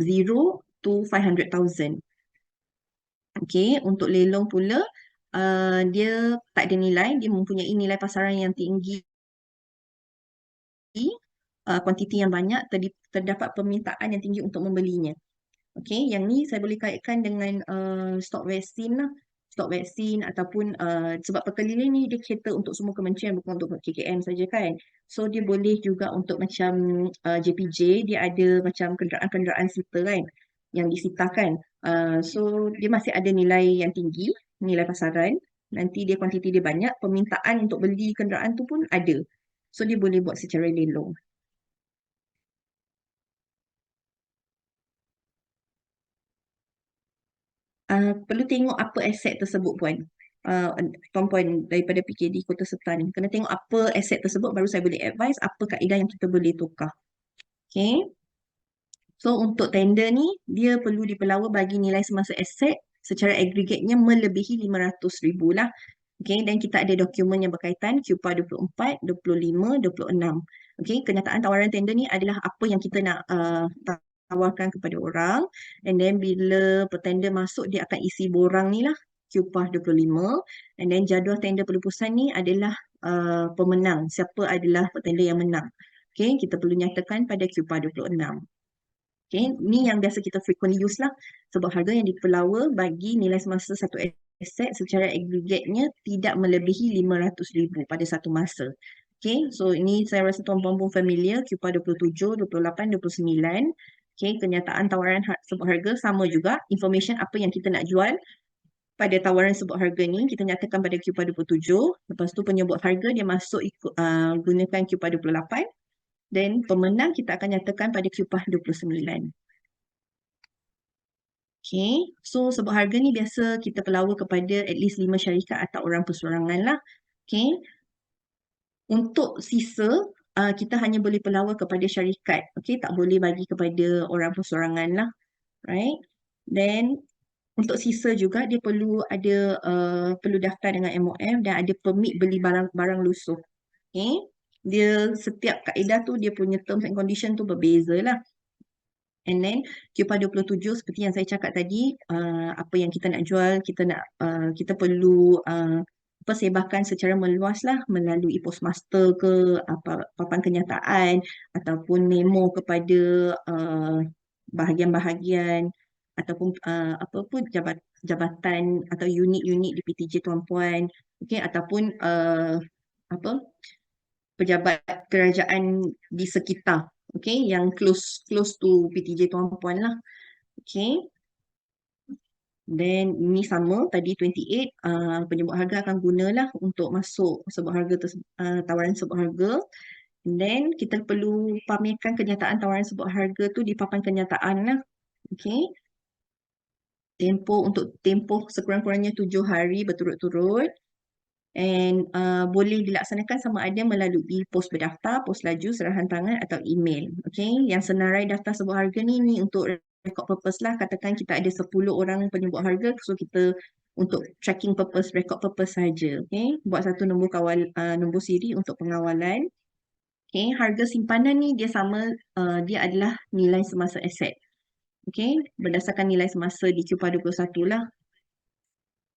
0 to 500,000. Okay, untuk lelong pula dia tak ada nilai, dia mempunyai nilai pasaran yang tinggi, kuantiti yang banyak, terdapat permintaan yang tinggi untuk membelinya. Okay, yang ni saya boleh kaitkan dengan stok vaksin lah. Stok vaksin ataupun sebab perkeliling ni dia cater untuk semua kementerian, bukan untuk KKM saja kan. So dia boleh juga untuk macam JPJ, dia ada macam kenderaan-kenderaan sita kan yang disitakan. So dia masih ada nilai yang tinggi, nilai pasaran. Nanti dia kuantiti dia banyak, permintaan untuk beli kenderaan tu pun ada. So dia boleh buat secara lelong. Perlu tengok apa aset tersebut puan. Puan-puan daripada PKD Kota Setan. Kena tengok apa aset tersebut baru saya boleh advise apa kaedah yang kita boleh tukar. Okay. So untuk tender ni dia perlu dipelawa bagi nilai semasa aset secara aggregatenya melebihi 500,000 lah. Okay, dan kita ada dokumen yang berkaitan QPA 24, 25, 26. Okay, kenyataan tawaran tender ni adalah apa yang kita nak tawarkan kepada orang, and then bila petender masuk dia akan isi borang ni lah QPA 25, and then jadual tender pelupusan ni adalah pemenang, siapa adalah petender yang menang. Okay, kita perlu nyatakan pada QPA 26. Okay, ni yang biasa kita frequently use lah. Sebab harga yang dipelawa bagi nilai semasa satu aset secara aggregatenya tidak melebihi 500,000 pada satu masa. Okay, so ini saya rasa tuan-puan pun familiar, QPA 27, 28, 29. Okay, kenyataan tawaran sebut harga sama juga. Information apa yang kita nak jual pada tawaran sebut harga ni, kita nyatakan pada QPA 27. Lepas tu penyebut harga dia masuk gunakan QPA 28. Dan pemenang kita akan nyatakan pada QPA 29. Okay, so sebab harga ni biasa kita pelawa kepada at least 5 syarikat atau orang perseorangan lah. Okay, untuk sisa kita hanya boleh pelawa kepada syarikat. Okay, tak boleh bagi kepada orang perseorangan lah. Right, then untuk sisa juga dia perlu ada perlu daftar dengan MOF dan ada permit beli barang lusuh. Okay, dia setiap kaedah tu dia punya terms and condition tu berbeza lah. And then QPA 27 seperti yang saya cakap tadi, apa yang kita nak jual, kita perlu persebarkan secara meluas lah melalui postmaster ke papan kenyataan ataupun memo kepada bahagian-bahagian ataupun apa pun jabatan atau unit-unit di PTJ tuan-puan, okey, ataupun apa pejabat kerajaan di sekitar, okay, yang close to PTJ tuan-puan lah. Okay, then ini sama tadi 28, penyebut harga akan gunalah untuk masuk sebut harga tawaran sebut harga. And then kita perlu pamerkan kenyataan tawaran sebut harga tu di papan kenyataan lah. Okay, tempoh sekurang-kurangnya 7 hari berturut-turut. And boleh dilaksanakan sama ada melalui pos berdaftar, pos laju, serahan tangan atau email. Okay, yang senarai daftar sebuah harga ni untuk record purpose lah. Katakan kita ada 10 orang penyebut harga, so kita untuk tracking purpose, record purpose saja. Okay, buat satu nombor nombor siri untuk pengawalan. Okay, harga simpanan ni dia sama, dia adalah nilai semasa aset. Okay, berdasarkan nilai semasa di QPA 21 lah.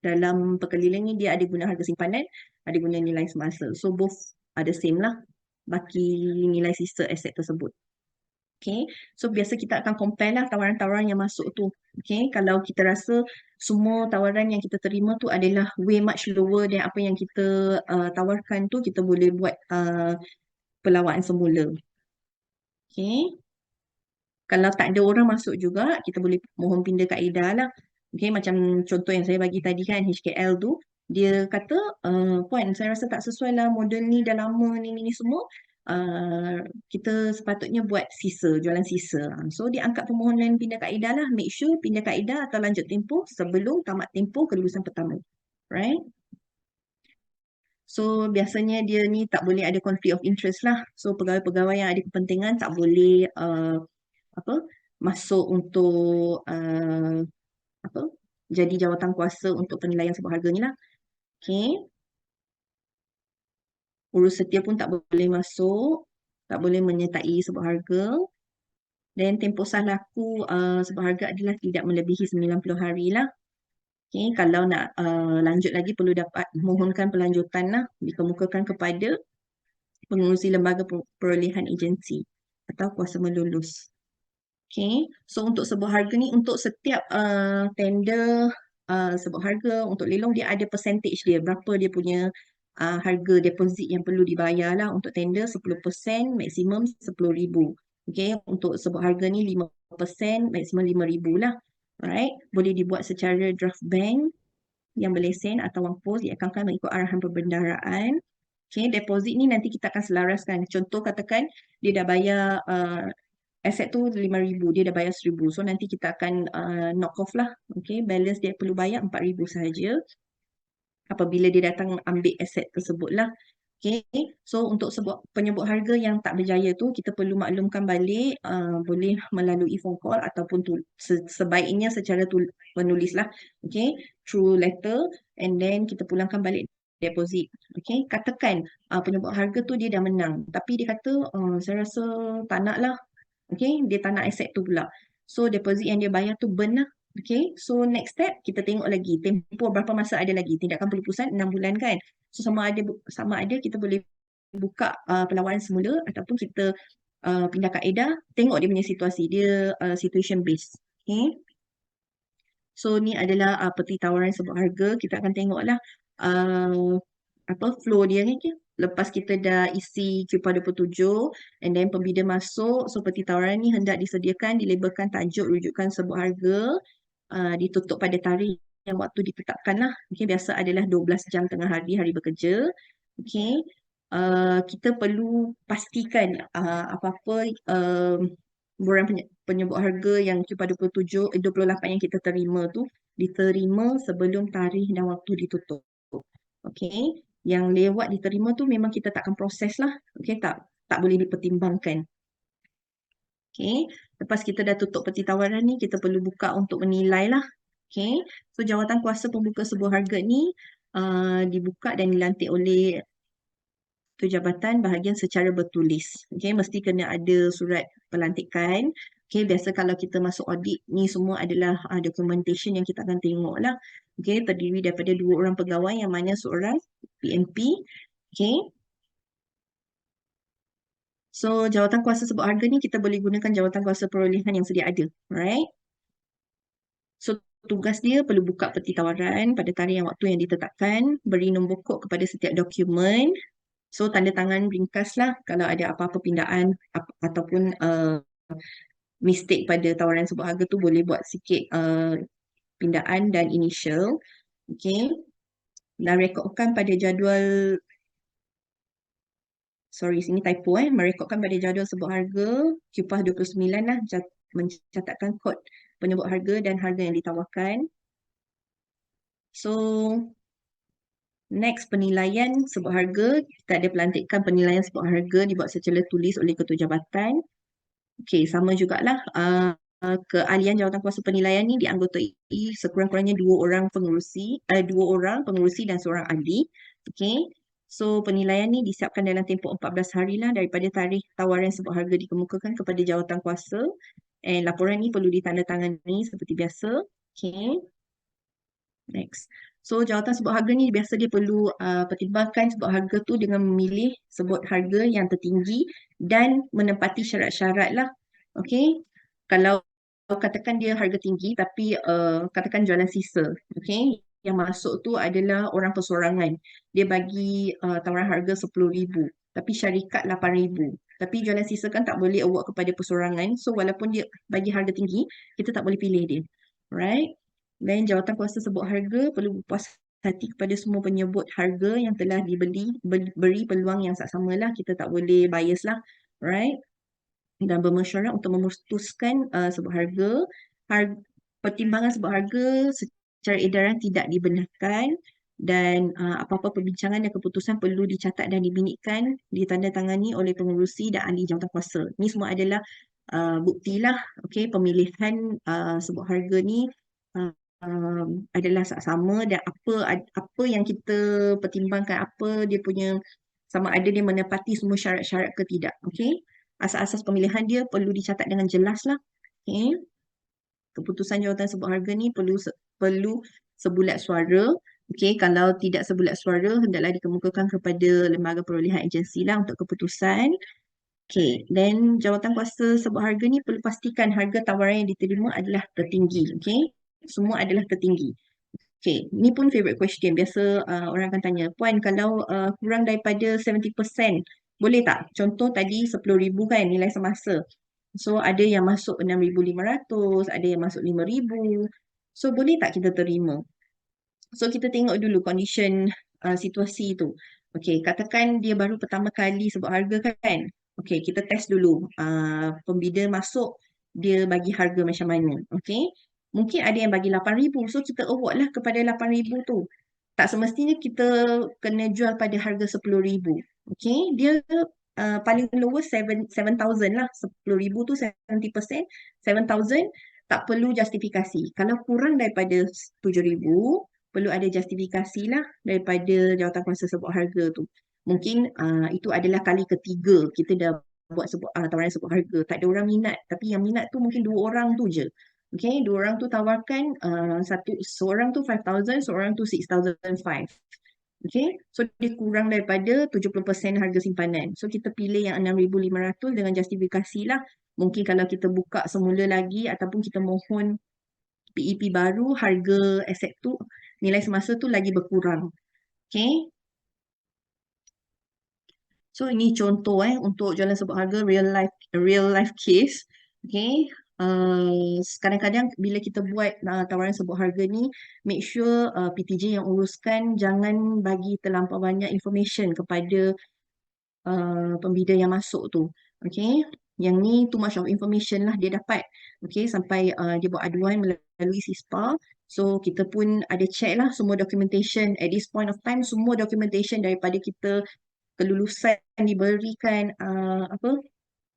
Dalam perkeliling ni dia ada guna harga simpanan, ada guna nilai semasa. So both ada same lah baki nilai sisa aset tersebut. Okay, so biasa kita akan compare lah tawaran-tawaran yang masuk tu. Okay, kalau kita rasa semua tawaran yang kita terima tu adalah way much lower dari apa yang kita tawarkan tu, kita boleh buat pelawaan semula. Okay, kalau tak ada orang masuk juga, kita boleh mohon pindah kaedah lah. Okay, macam contoh yang saya bagi tadi kan, HKL tu, dia kata, puan, saya rasa tak sesuai lah model ni, dah lama ni semua. Kita sepatutnya buat sisa, jualan sisa. So, dia angkat permohonan pindah kaedah lah. Make sure pindah kaedah atau lanjut tempoh sebelum tamat tempoh kelulusan pertama. Right? So, biasanya dia ni tak boleh ada conflict of interest lah. So, pegawai-pegawai yang ada kepentingan tak boleh apa masuk untuk apa jadi jawatan kuasa untuk penilaian sebuah harga ni lah. Okay. Urus setia pun tak boleh masuk, tak boleh menyertai sebuah harga. Dan tempoh sah laku sebuah harga adalah tidak melebihi 90 hari lah. Okay, kalau nak lanjut lagi perlu dapat mohonkan pelanjutan lah, dikemukakan kepada pengurusi lembaga perolehan agensi atau kuasa melulus. Okay, so untuk sebuah harga ni untuk setiap tender sebuah harga untuk lelong dia ada percentage dia, berapa dia punya harga deposit yang perlu dibayar lah. Untuk tender 10%, maksimum 10,000. Okay, untuk sebuah harga ni 5%, maksimum 5,000 lah. Alright, boleh dibuat secara draft bank yang berlesen atau wang pos, diakankan mengikut arahan perbendaharaan. Okay, deposit ni nanti kita akan selaraskan. Contoh katakan dia dah bayar aset tu 5,000, dia dah bayar 1,000. So nanti kita akan knock off lah. Okay, balance dia perlu bayar 4,000 sahaja apabila dia datang ambil aset tersebut lah. Okay, so untuk sebuah penyebut harga yang tak berjaya tu kita perlu maklumkan balik, boleh melalui phone call ataupun sebaiknya secara menulis lah. Okay, through letter, and then kita pulangkan balik deposit. Okay, katakan penyebut harga tu dia dah menang tapi dia kata saya rasa tak nak lah. Okay, dia tak nak aset tu pula. So deposit yang dia bayar tu burn lah. Okay, so next step kita tengok lagi tempoh berapa masa ada lagi. Tindakan pelupusan 6 bulan kan. So sama ada kita boleh buka perlawanan semula ataupun kita pindah kaedah, tengok dia punya situasi. Dia situation based. Okay. So ni adalah peti tawaran sebuah harga. Kita akan tengoklah uh, apa flow dia ni. Okay? Lepas kita dah isi Q27 and then pembida masuk, so peti tawaran ni hendak disediakan, dilabelkan tajuk rujukan sebuah harga, ditutup pada tarikh yang waktu ditetapkan lah. Okay, biasa adalah 12 jam tengah hari, hari bekerja. Okay. Kita perlu pastikan apa-apa borang penyebut harga yang Q27, 28 yang kita terima tu diterima sebelum tarikh dan waktu ditutup. Okay. Yang lewat diterima tu memang kita takkan proses lah. Okay, tak boleh dipertimbangkan. Okay. Lepas kita dah tutup peti tawaran ni, kita perlu buka untuk menilai lah. Okay. So jawatan kuasa pembuka sebuah harga ni dibuka dan dilantik oleh tu jabatan bahagian secara bertulis. Okay, mesti kena ada surat pelantikan. Okay, biasa kalau kita masuk audit ni semua adalah documentation yang kita akan tengok lah. Okay, terdiri daripada 2 orang pegawai yang mana seorang PMP. Okay, so jawatan kuasa sebuah harga ni kita boleh gunakan jawatan kuasa perolehan yang sedia ada. Alright. So tugas dia perlu buka peti tawaran pada tarikh yang waktu yang ditetapkan, beri nombor kod kepada setiap dokumen. So tanda tangan ringkas lah kalau ada apa-apa pindaan ataupun mistake pada tawaran sebuah harga tu, boleh buat sikit pindaan dan initial. Okay. Dan rekodkan pada jadual, sorry sini typo merekodkan pada jadual sebuah harga Qpah 29 lah, mencatatkan kod penyebut harga dan harga yang ditawarkan. So next, penilaian sebuah harga. Kita ada pelantikan penilaian sebuah harga dibuat secara tulis oleh ketua jabatan. Okey, sama jugalah keahlian jawatan kuasa penilaian ni dianggotai sekurang-kurangnya 2 orang pengurusi dan seorang ahli. Okey. So penilaian ni disiapkan dalam tempoh 14 hari lah daripada tarikh tawaran sebuah harga dikemukakan kepada jawatan kuasa. And laporan ni perlu ditandatangani seperti biasa. Okey. Next. So jawatan sebuah harga ni biasa dia perlu pertimbangkan sebuah harga tu dengan memilih sebuah harga yang tertinggi dan menepati syarat-syarat lah. Okay. Kalau katakan dia harga tinggi tapi katakan jualan sisa. Okay. Yang masuk tu adalah orang persorangan. Dia bagi tawaran harga 10,000 tapi syarikat 8,000. Tapi jualan sisa kan tak boleh award kepada persorangan. So walaupun dia bagi harga tinggi, kita tak boleh pilih dia. Right? Dan jawatan kuasa sebuah harga perlu berpuas hati kepada semua penyebut harga yang telah beri peluang yang sama lah. Kita tak boleh bias lah. Right? Dan bermesyuarat untuk memutuskan sebuah harga. Pertimbangan sebuah harga secara edaran tidak dibenarkan dan apa-apa perbincangan dan keputusan perlu dicatat dan dibinikkan, ditandatangani oleh pengurusi dan ahli jawatan kuasa. Ini semua adalah buktilah, okay, pemilihan sebuah harga ni adalah sama dan apa yang kita pertimbangkan, apa dia punya, sama ada dia menepati semua syarat-syarat ke tidak. Okay. asas-asas pemilihan dia perlu dicatat dengan jelas lah. Okay. Keputusan jawatan sebuah harga ni perlu sebulat suara. Okey, kalau tidak sebulat suara, hendaklah dikemukakan kepada lembaga perolehan agensi lah untuk keputusan. Okey, dan jawatan kuasa sebuah harga ni perlu pastikan harga tawaran yang diterima adalah tertinggi. Okey, semua adalah tertinggi. Okey, ni pun favorite question. Biasa orang akan tanya, Puan, kalau kurang daripada 70%, boleh tak? Contoh tadi 10,000 kan nilai semasa. So ada yang masuk 6,500, ada yang masuk 5,000. So boleh tak kita terima? So kita tengok dulu condition situasi tu. Okey, katakan dia baru pertama kali sebut harga kan. Okey, kita test dulu. Pembida masuk, dia bagi harga macam mana. Okey. Mungkin ada yang bagi 8,000. So kita award lah kepada 8,000 tu. Tak semestinya kita kena jual pada harga 10,000. Okey, dia paling lowest 7,000 lah. 10,000 tu 70%, 7,000 tak perlu justifikasi. Kalau kurang daripada 7,000, perlu ada justifikasi lah daripada jawatan kuasa sebuah harga tu. Mungkin itu adalah kali ketiga kita dah buat tawaran sebuah harga. Tak ada orang minat. Tapi yang minat tu mungkin 2 orang tu je. Okay, 2 orang tu tawarkan seorang tu 5,000, seorang tu 6,500. Okay, so dia kurang daripada 70% harga simpanan. So kita pilih yang 6,500 dengan justifikasi lah. Mungkin kalau kita buka semula lagi ataupun kita mohon PEP baru, harga aset tu, nilai semasa tu lagi berkurang. Okay, so ini contoh untuk jualan sebuah harga real life case. Okay. Kadang-kadang bila kita buat tawaran sebuah harga ni, make sure PTJ yang uruskan jangan bagi terlampau banyak information kepada pembida yang masuk tu. Okay. Yang ni too much of information lah dia dapat. Okay. Sampai dia buat aduan melalui SISPA. So kita pun ada check lah semua documentation. At this point of time, semua documentation daripada kita kelulusan diberikan apa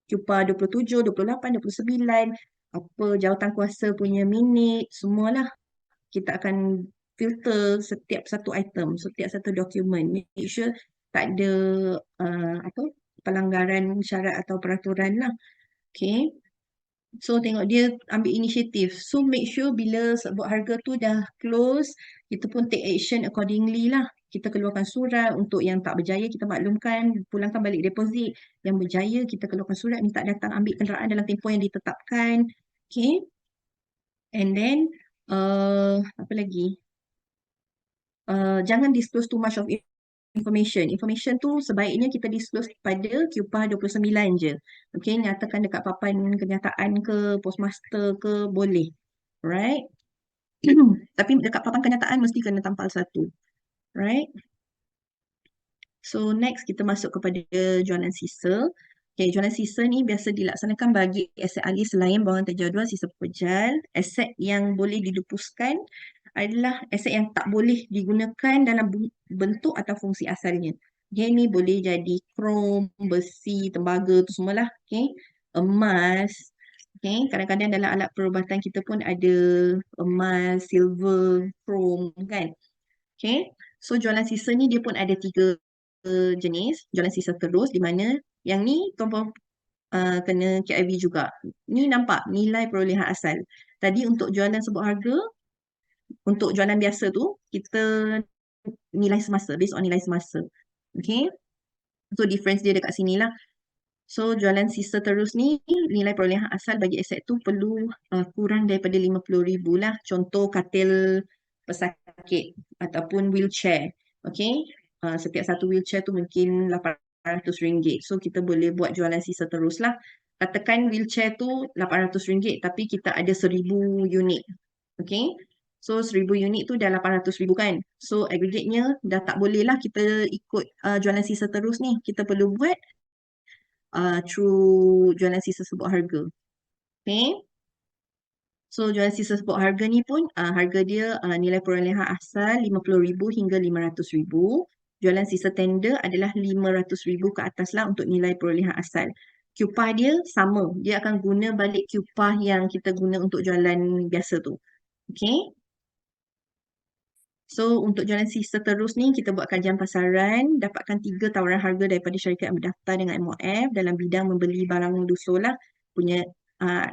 CUPA 27, 28, 29, apa jawatan kuasa punya minit, semualah kita akan filter setiap satu item, setiap satu dokumen. Make sure tak ada apa pelanggaran syarat atau peraturan lah. Okay. So tengok dia ambil inisiatif. So make sure bila sebuah harga tu dah close, kita pun take action accordingly lah. Kita keluarkan surat untuk yang tak berjaya kita maklumkan, pulangkan balik deposit. Yang berjaya kita keluarkan surat minta datang ambil kenderaan dalam tempoh yang ditetapkan. Okay. And then apa lagi? Jangan disclose too much of information. Information tu sebaiknya kita disclose pada CUPA 29 je. Okay, nyatakan dekat papan kenyataan ke, postmaster ke, boleh. Right? Tapi dekat papan kenyataan mesti kena tampal satu. Right? So next kita masuk kepada jualan sisa. Okay, jualan sisa ni biasa dilaksanakan bagi aset ahli selain bawahan terjadual sisa pekerjaan. Aset yang boleh dilupuskan adalah aset yang tak boleh digunakan dalam bentuk atau fungsi asalnya. Okay, ni boleh jadi krom, besi, tembaga tu semualah. Okay, emas. Okay, kadang-kadang dalam alat perubatan kita pun ada emas, silver, krom kan. Okay, so jualan sisa ni dia pun ada 3 jenis. Jualan sisa terus di mana yang ni tuan-puan kena KIV juga. Ni nampak nilai perolehan asal. Tadi untuk jualan sebuah harga, untuk jualan biasa tu, kita nilai semasa, based on nilai semasa. Okay. So difference dia dekat sini lah. So jualan sisa terus ni, nilai perolehan asal bagi aset tu perlu kurang daripada 50,000 lah. Contoh katil pesakit ataupun wheelchair. Okay. Setiap satu wheelchair tu mungkin RM800. So kita boleh buat jualan sisa terus lah. Katakan wheelchair tu RM800 tapi kita ada 1,000 unit. Okay. So 1,000 unit tu dah 800,000 kan. So aggregate-nya dah tak boleh lah kita ikut jualan sisa terus ni. Kita perlu buat through jualan sisa sebuah harga. Okay. So jualan sisa sebuah harga ni pun harga dia nilai perolehan asal 50,000 hingga 500,000. Jualan sisa tender adalah 500,000 ke atas lah untuk nilai perolehan asal. CUPA dia sama. Dia akan guna balik CUPA yang kita guna untuk jualan biasa tu. Okay. So untuk jualan sisa terus ni kita buat kajian pasaran, dapatkan 3 tawaran harga daripada syarikat yang berdaftar dengan MOF dalam bidang membeli barang lusuh lah, punya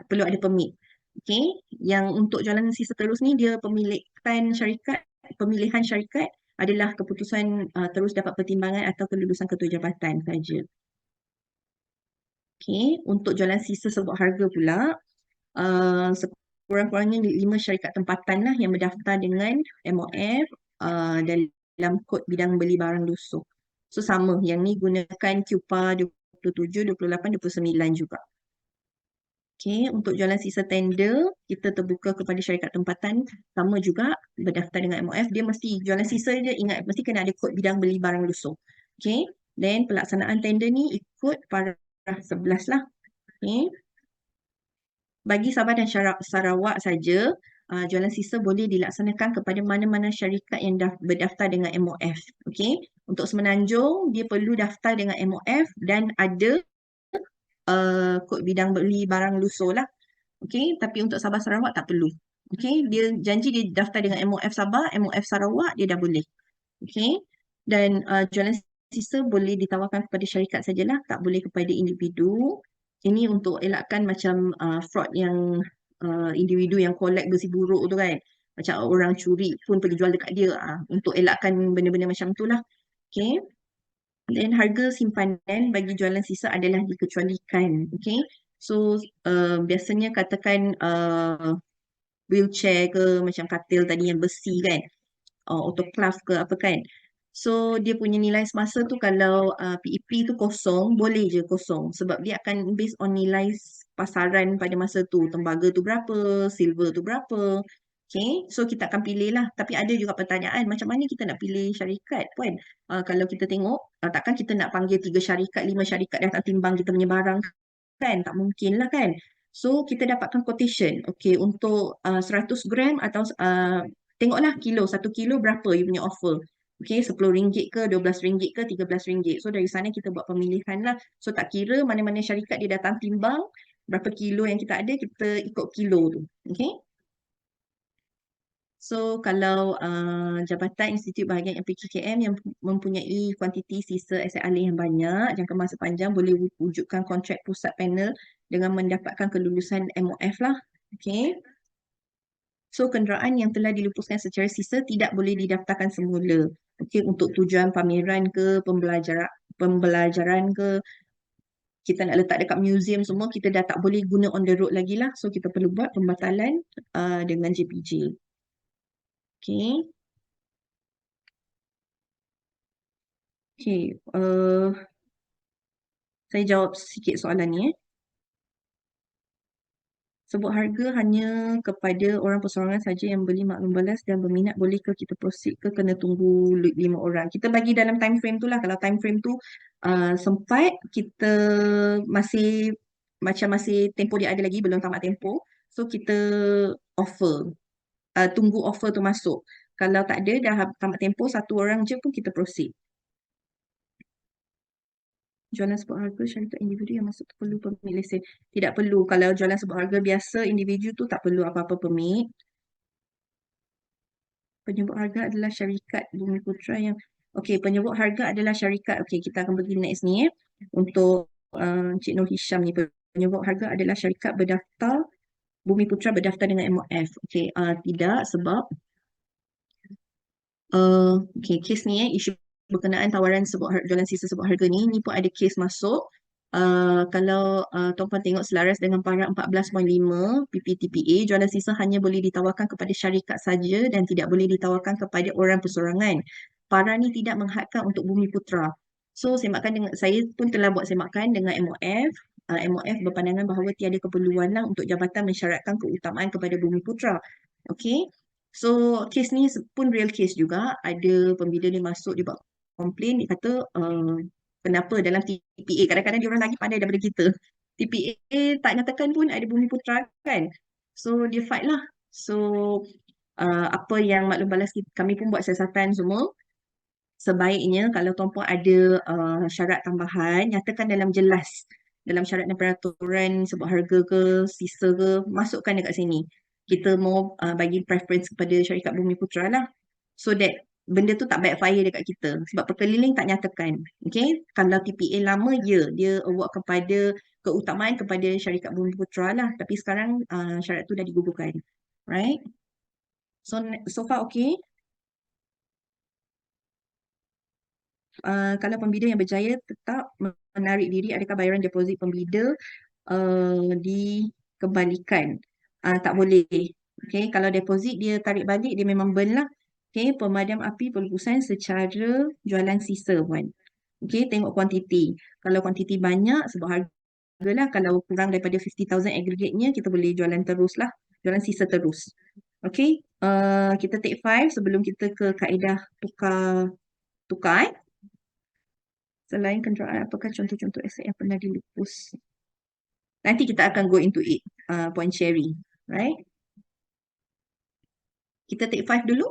perlu ada permit. Okay, yang untuk jualan sisa terus ni dia pemilihan syarikat adalah keputusan terus dapat pertimbangan atau kelulusan ketua jabatan saja. Okay, untuk jualan sisa sebuah harga pula, sekurang-kurangnya 5 syarikat tempatan lah yang berdaftar dengan MOF dalam kod bidang beli barang lusuh. So sama, yang ni gunakan QPA 27, 28, 29 juga. Okay, untuk jualan sisa tender, kita terbuka kepada syarikat tempatan, sama juga berdaftar dengan MOF. Dia mesti jualan sisa je, ingat mesti kena ada kod bidang beli barang lusuh. Okay, then pelaksanaan tender ni ikut paragraf 11 lah. Okay. Bagi Sabah dan Sarawak saja, jualan sisa boleh dilaksanakan kepada mana-mana syarikat yang berdaftar dengan MOF. Okay. Untuk Semenanjung, dia perlu daftar dengan MOF dan ada kod bidang beli barang lusuh lah. Okay. Tapi untuk Sabah Sarawak tak perlu. Okay. Dia janji dia daftar dengan MOF Sabah, MOF Sarawak, dia dah boleh. Okay. Dan jualan sisa boleh ditawarkan kepada syarikat sajalah, tak boleh kepada individu. Ini untuk elakkan macam fraud yang individu yang collect besi buruk tu kan. Macam orang curi pun pergi jual dekat dia. Untuk elakkan benda-benda macam tu lah. Okay. Dan harga simpanan bagi jualan sisa adalah dikecualikan. Okay. So biasanya katakan wheelchair ke macam katil tadi yang besi kan. Autoclave ke apa kan. So dia punya nilai semasa tu kalau PEP tu kosong, boleh je kosong. Sebab dia akan based on nilai pasaran pada masa tu. Tembaga tu berapa, silver tu berapa. Okay, so kita akan pilih lah. Tapi ada juga pertanyaan, macam mana kita nak pilih syarikat kan? Kalau kita tengok, takkan kita nak panggil 3 syarikat, 5 syarikat datang timbang kita punya barang kan? Tak mungkin lah kan? So kita dapatkan quotation. Okay, untuk 100 gram atau tengoklah kilo, 1 kilo berapa you punya offer. Okay, RM10 ke, RM12 ke, RM13. So dari sana kita buat pemilihan lah. So tak kira mana-mana syarikat dia datang timbang, berapa kilo yang kita ada, kita ikut kilo tu. Okay. So kalau Jabatan Institut Bahagian LPKKM yang mempunyai kuantiti sisa aset alih yang banyak, jangka masa panjang, boleh wujudkan kontrak pusat panel dengan mendapatkan kelulusan MOF lah. Okay. So kenderaan yang telah dilupuskan secara sisa tidak boleh didaftarkan semula. Okay, untuk tujuan pameran ke, pembelajaran ke, kita nak letak dekat museum semua, kita dah tak boleh guna on the road lagi lah. So kita perlu buat pembatalan dengan JPJ. Okay. Okay. Saya jawab sikit soalan ni. Sebut harga hanya kepada orang perseorangan saja yang beli maklum balas dan berminat, bolehkah kita proceed ke kena tunggu 5 orang? Kita bagi dalam time frame tu lah. Kalau time frame tu sempat, kita masih macam masih tempoh dia ada lagi, belum tamat tempoh. So kita offer, tunggu offer tu masuk. Kalau tak ada, dah tamat tempoh, 1 orang je pun kita proceed. Jualan sebuah harga syarikat individu yang masuk tu perlu permit lesen. Tidak perlu. Kalau jualan sebuah harga biasa individu tu tak perlu apa-apa permit. Penyebut harga adalah syarikat Bumi Putra yang okey, penyebut harga adalah syarikat. Okey, kita akan pergi next ni untuk Encik Nur Hisham ni. Penyebut harga adalah syarikat berdaftar Bumi Putra berdaftar dengan MOF. Okey, tidak sebab okey, kes ni isu berkenaan tawaran jualan sisa sebuah harga ni pun ada kes masuk. Kalau tuan-puan tengok selaras dengan paragraf 14.5 PPTPA, jualan sisa hanya boleh ditawarkan kepada syarikat saja dan tidak boleh ditawarkan kepada orang perseorangan. Para ni tidak menghadkan untuk Bumi Putra. So saya pun telah buat semakan dengan MOF. MOF berpandangan bahawa tiada keperluan lah untuk jabatan mensyaratkan keutamaan kepada Bumi Putra. Okay. So kes ni pun real case juga. Ada pembina dia masuk, dia buat komplain, dia kata kenapa dalam TPA, kadang-kadang dia orang lagi pandai daripada kita. TPA tak nyatakan pun ada Bumi Putra kan. So dia fight lah. So apa yang maklum balas kami pun buat siasatan semua. Sebaiknya kalau tuan-puan ada syarat tambahan, nyatakan dalam jelas. Dalam syarat dan peraturan sebuah harga ke, sisa ke, masukkan dekat sini. Kita mau bagi preference kepada syarikat Bumi Putra lah. so that benda tu tak backfire dekat kita sebab perkeliling tak nyatakan. Okay, kalau TPA lama dia award kepada keutamaan kepada syarikat Bumi Putra lah, tapi sekarang syarat tu dah digugurkan, right? So far okay. Kalau pembida yang berjaya tetap menarik diri, adakah bayaran deposit pembida dikembalikan? Tak boleh. Okay, kalau deposit dia tarik balik, dia memang burn lah. Okay, pemadam api perluasan secara jualan sisa pun. Okay, tengok kuantiti. Kalau kuantiti banyak, sebab harga lah. Kalau kurang daripada 50,000 aggregate-nya, kita boleh jualan terus lah. Jualan sisa terus. Okay, kita take 5 sebelum kita ke kaedah tukar tukar Selain kenderaan, apakah contoh-contoh aset yang pernah dilupus? Nanti kita akan go into it, point sharing, right? Kita take 5 dulu.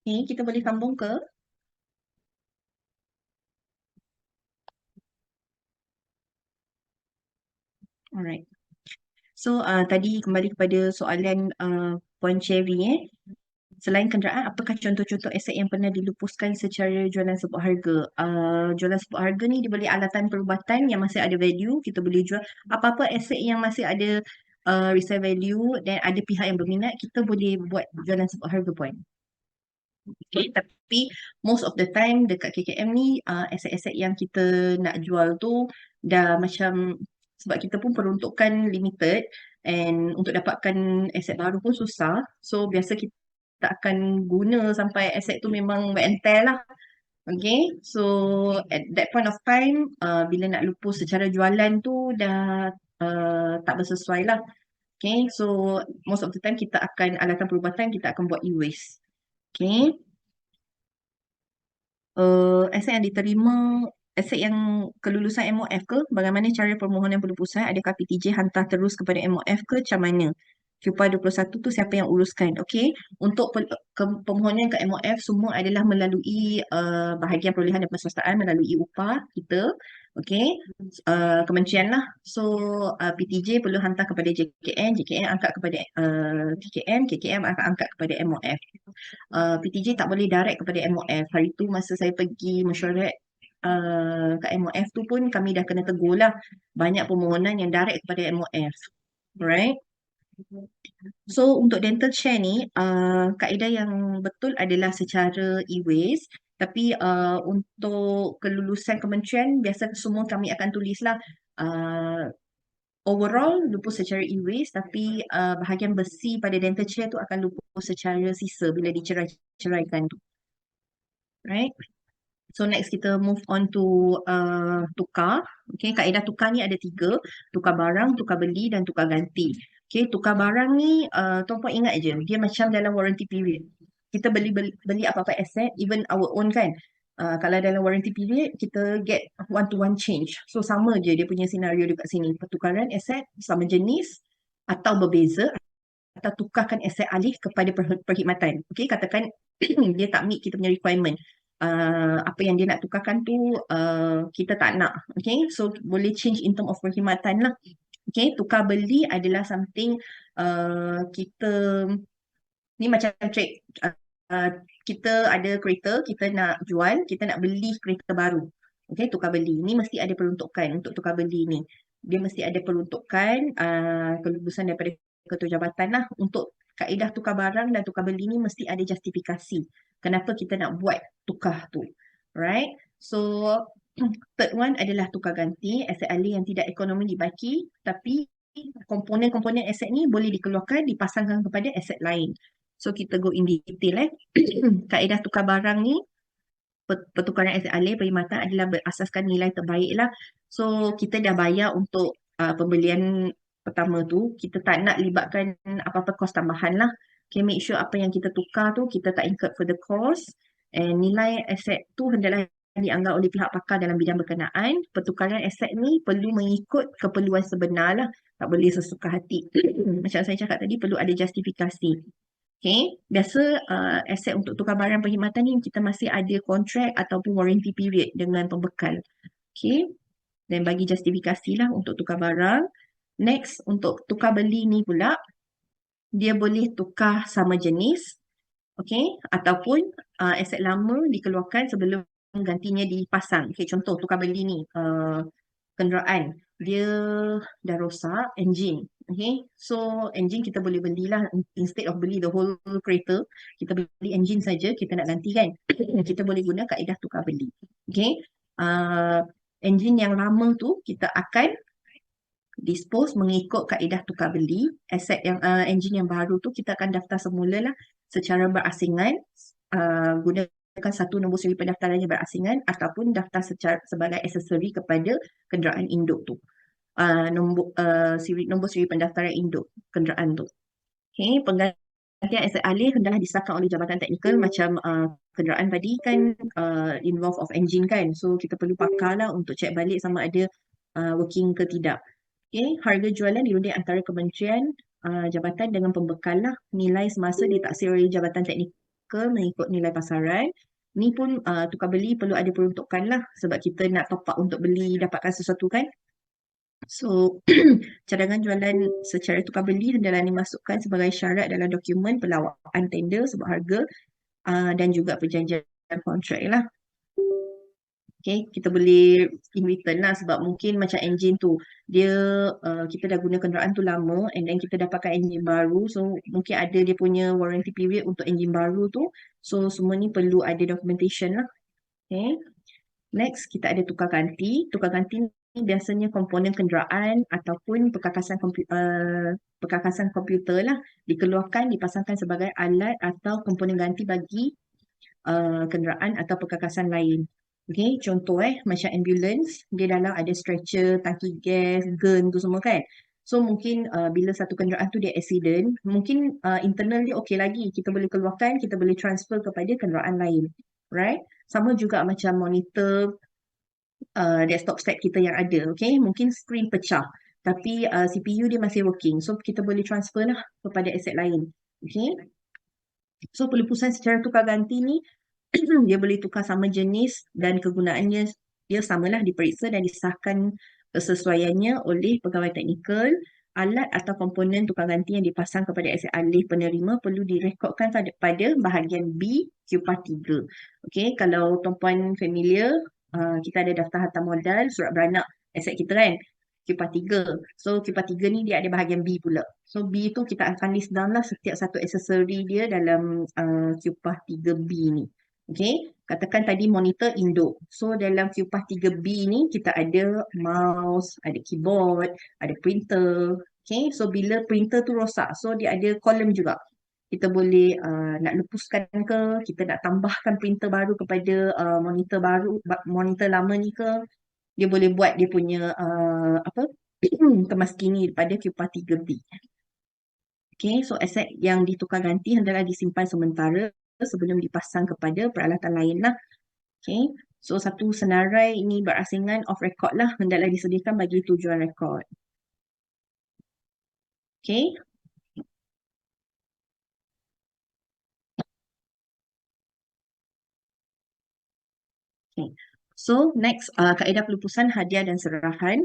Okay, kita boleh sambung ke? Alright. So, tadi kembali kepada soalan Puan Cherry Selain kenderaan, apakah contoh-contoh aset yang pernah dilupuskan secara jualan sebuah harga? Jualan sebuah harga ni dia boleh alatan perubatan yang masih ada value, kita boleh jual apa-apa aset yang masih ada resale value dan ada pihak yang berminat, kita boleh buat jualan sebuah harga pun. Okay, tapi most of the time dekat KKM ni aset-aset yang kita nak jual tu dah macam sebab kita pun peruntukan limited and untuk dapatkan aset baru pun susah. So biasa kita akan guna sampai aset tu memang wear and tear lah. Okay, so at that point of time bila nak lupus secara jualan tu dah tak bersesuai lah. Okay, so most of the time kita akan alatan perubatan kita akan buat e-waste. Okay, aset yang diterima, aset yang kelulusan MOF ke, bagaimana cara permohonan pelupusan, adakah PTJ hantar terus kepada MOF ke, macam mana? QPA 21 tu siapa yang uruskan? Okey, untuk permohonan ke MOF semua adalah melalui bahagian perolehan dan pesertaan melalui UPA kita. Okey, kementerian lah. So PTJ perlu hantar kepada JKN, JKN angkat kepada KKM, KKM akan angkat kepada MOF. PTJ tak boleh direct kepada MOF. Hari tu masa saya pergi mesyuarat kat MOF tu pun kami dah kena tegur lah. Banyak permohonan yang direct kepada MOF. Alright. So untuk dental chair ni, kaedah yang betul adalah secara e-waste. Tapi untuk kelulusan kementerian, biasa semua kami akan tulislah overall lupus secara e-waste tapi bahagian besi pada dental chair tu akan lupus secara sisa bila dicerai-ceraikan tu. Right? So next kita move on to tukar. Okay, kaedah tukar ni ada 3. Tukar barang, tukar beli dan tukar ganti. Okay, tukar barang ni tuan-puan ingat je, dia macam dalam warranty period. Kita beli apa-apa aset, even our own kan. Kalau dalam warranty period, kita get one-to-one change. So sama je dia punya senario dekat sini. Pertukaran aset sama jenis atau berbeza atau tukarkan aset alih kepada perkhidmatan. Okay, katakan dia tak meet kita punya requirement. Apa yang dia nak tukarkan tu kita tak nak. Okay, so boleh change in term of perkhidmatan lah. Okay, tukar beli adalah something kita ni macam trade. Uh, kita ada kereta, kita nak jual, kita nak beli kereta baru. Okay, tukar beli. Ni mesti ada peruntukan untuk tukar beli ni. Dia mesti ada peruntukan kelulusan daripada ketua jabatan lah. Untuk kaedah tukar barang dan tukar beli ni mesti ada justifikasi. Kenapa kita nak buat tukar tu. Right? So, third one adalah tukar ganti. Aset alih yang tidak ekonomi dibaki. Tapi komponen-komponen aset ni boleh dikeluarkan, dipasangkan kepada aset lain. So kita go in detail kaedah tukar barang ni pertukaran aset alih perkhidmatan adalah berasaskan nilai terbaik lah. So kita dah bayar untuk pembelian pertama tu, kita tak nak libatkan apa-apa kos tambahan lah. Okay, make sure apa yang kita tukar tu kita tak incur further cost and nilai aset tu hendaklah dianggap oleh pihak pakar dalam bidang berkenaan. Pertukaran aset ni perlu mengikut keperluan sebenar lah. Tak boleh sesuka hati. Macam saya cakap tadi perlu ada justifikasi. Okay, biasa aset untuk tukar barang perkhidmatan ni kita masih ada kontrak ataupun warranty period dengan pembekal. Okay, dan bagi justifikasi lah untuk tukar barang. Next, untuk tukar beli ni pula, dia boleh tukar sama jenis, okay, ataupun aset lama dikeluarkan sebelum gantinya dipasang. Okay, contoh tukar beli ni, kenderaan, dia dah rosak, engine. Okay, so engine kita boleh belilah instead of beli the whole kereta, kita beli engine saja, kita nak ganti kan. Kita boleh guna kaedah tukar beli. Okay, engine yang lama tu kita akan dispose mengikut kaedah tukar beli. Aset yang engine yang baru tu kita akan daftar semula lah secara berasingan, gunakan satu nombor siri pendaftaran yang berasingan ataupun daftar sebagai aksesori kepada kenderaan induk tu. Nombor siri pendaftaran induk kenderaan tu. Okay, penggantian aset alih hendaklah disahkan oleh Jabatan Teknikal macam kenderaan tadi kan involve of engine kan. So kita perlu pakar lah untuk check balik sama ada working ke tidak. Okay, harga jualan dirunding antara kementerian jabatan dengan pembekal lah. Nilai semasa ditaksir oleh Jabatan Teknikal medical mengikut nilai pasaran. Ni pun tukar beli perlu ada peruntukan lah sebab kita nak top up untuk beli dapatkan sesuatu kan. So, cadangan jualan secara tukar beli hendaklah dimasukkan sebagai syarat dalam dokumen pelawaan tender sebab harga dan juga perjanjian kontrak lah. Okay, kita boleh in return lah sebab mungkin macam enjin tu dia kita dah guna kenderaan tu lama and then kita dapatkan enjin baru, so mungkin ada dia punya warranty period untuk enjin baru tu, so semua ni perlu ada documentation lah. Okay, next kita ada tukar ganti. Tukar ganti ni biasanya komponen kenderaan ataupun perkakasan komputer lah dikeluarkan dipasangkan sebagai alat atau komponen ganti bagi kenderaan atau perkakasan lain. Okay, contoh macam ambulance, dia dalam ada stretcher, tangki gas, gun tu semua kan. So mungkin bila satu kenderaan tu dia accident, mungkin internal dia okey lagi. Kita boleh keluarkan, kita boleh transfer kepada kenderaan lain. Right? Sama juga macam monitor desktop set kita yang ada. Okay, mungkin screen pecah. Tapi CPU dia masih working. So kita boleh transfer lah kepada aset lain. Okay. So pelepasan secara tukar ganti ni dia boleh tukar sama jenis dan kegunaannya dia samalah diperiksa dan disahkan kesesuaiannya oleh pegawai teknikal. Alat atau komponen tukar ganti yang dipasang kepada aset alih penerima perlu direkodkan pada bahagian B QPAR 3. Okey, kalau tuan-puan familiar, kita ada daftar harta modal, surat beranak aset kita kan, QPAR 3. So QPAR 3 ni dia ada bahagian B pula. So B tu kita akan list down lah setiap satu aksesori dia dalam QPAR 3B ni. Okay, katakan tadi monitor induk. So dalam QPAR 3B ni kita ada mouse, ada keyboard, ada printer. Okay, so bila printer tu rosak, so dia ada kolom juga. Kita boleh nak lepuskan ke, kita nak tambahkan printer baru kepada monitor baru, monitor lama ni ke. Dia boleh buat dia punya kemaskini pada QPAR 3B. Okay, so aset yang ditukar ganti hendaklah disimpan sementara sebelum dipasang kepada peralatan lain lah. Okay, so satu senarai ini berasingan off record lah hendaklah disediakan bagi tujuan rekod. Okay. Okay. So next kaedah pelepasan hadiah dan serahan.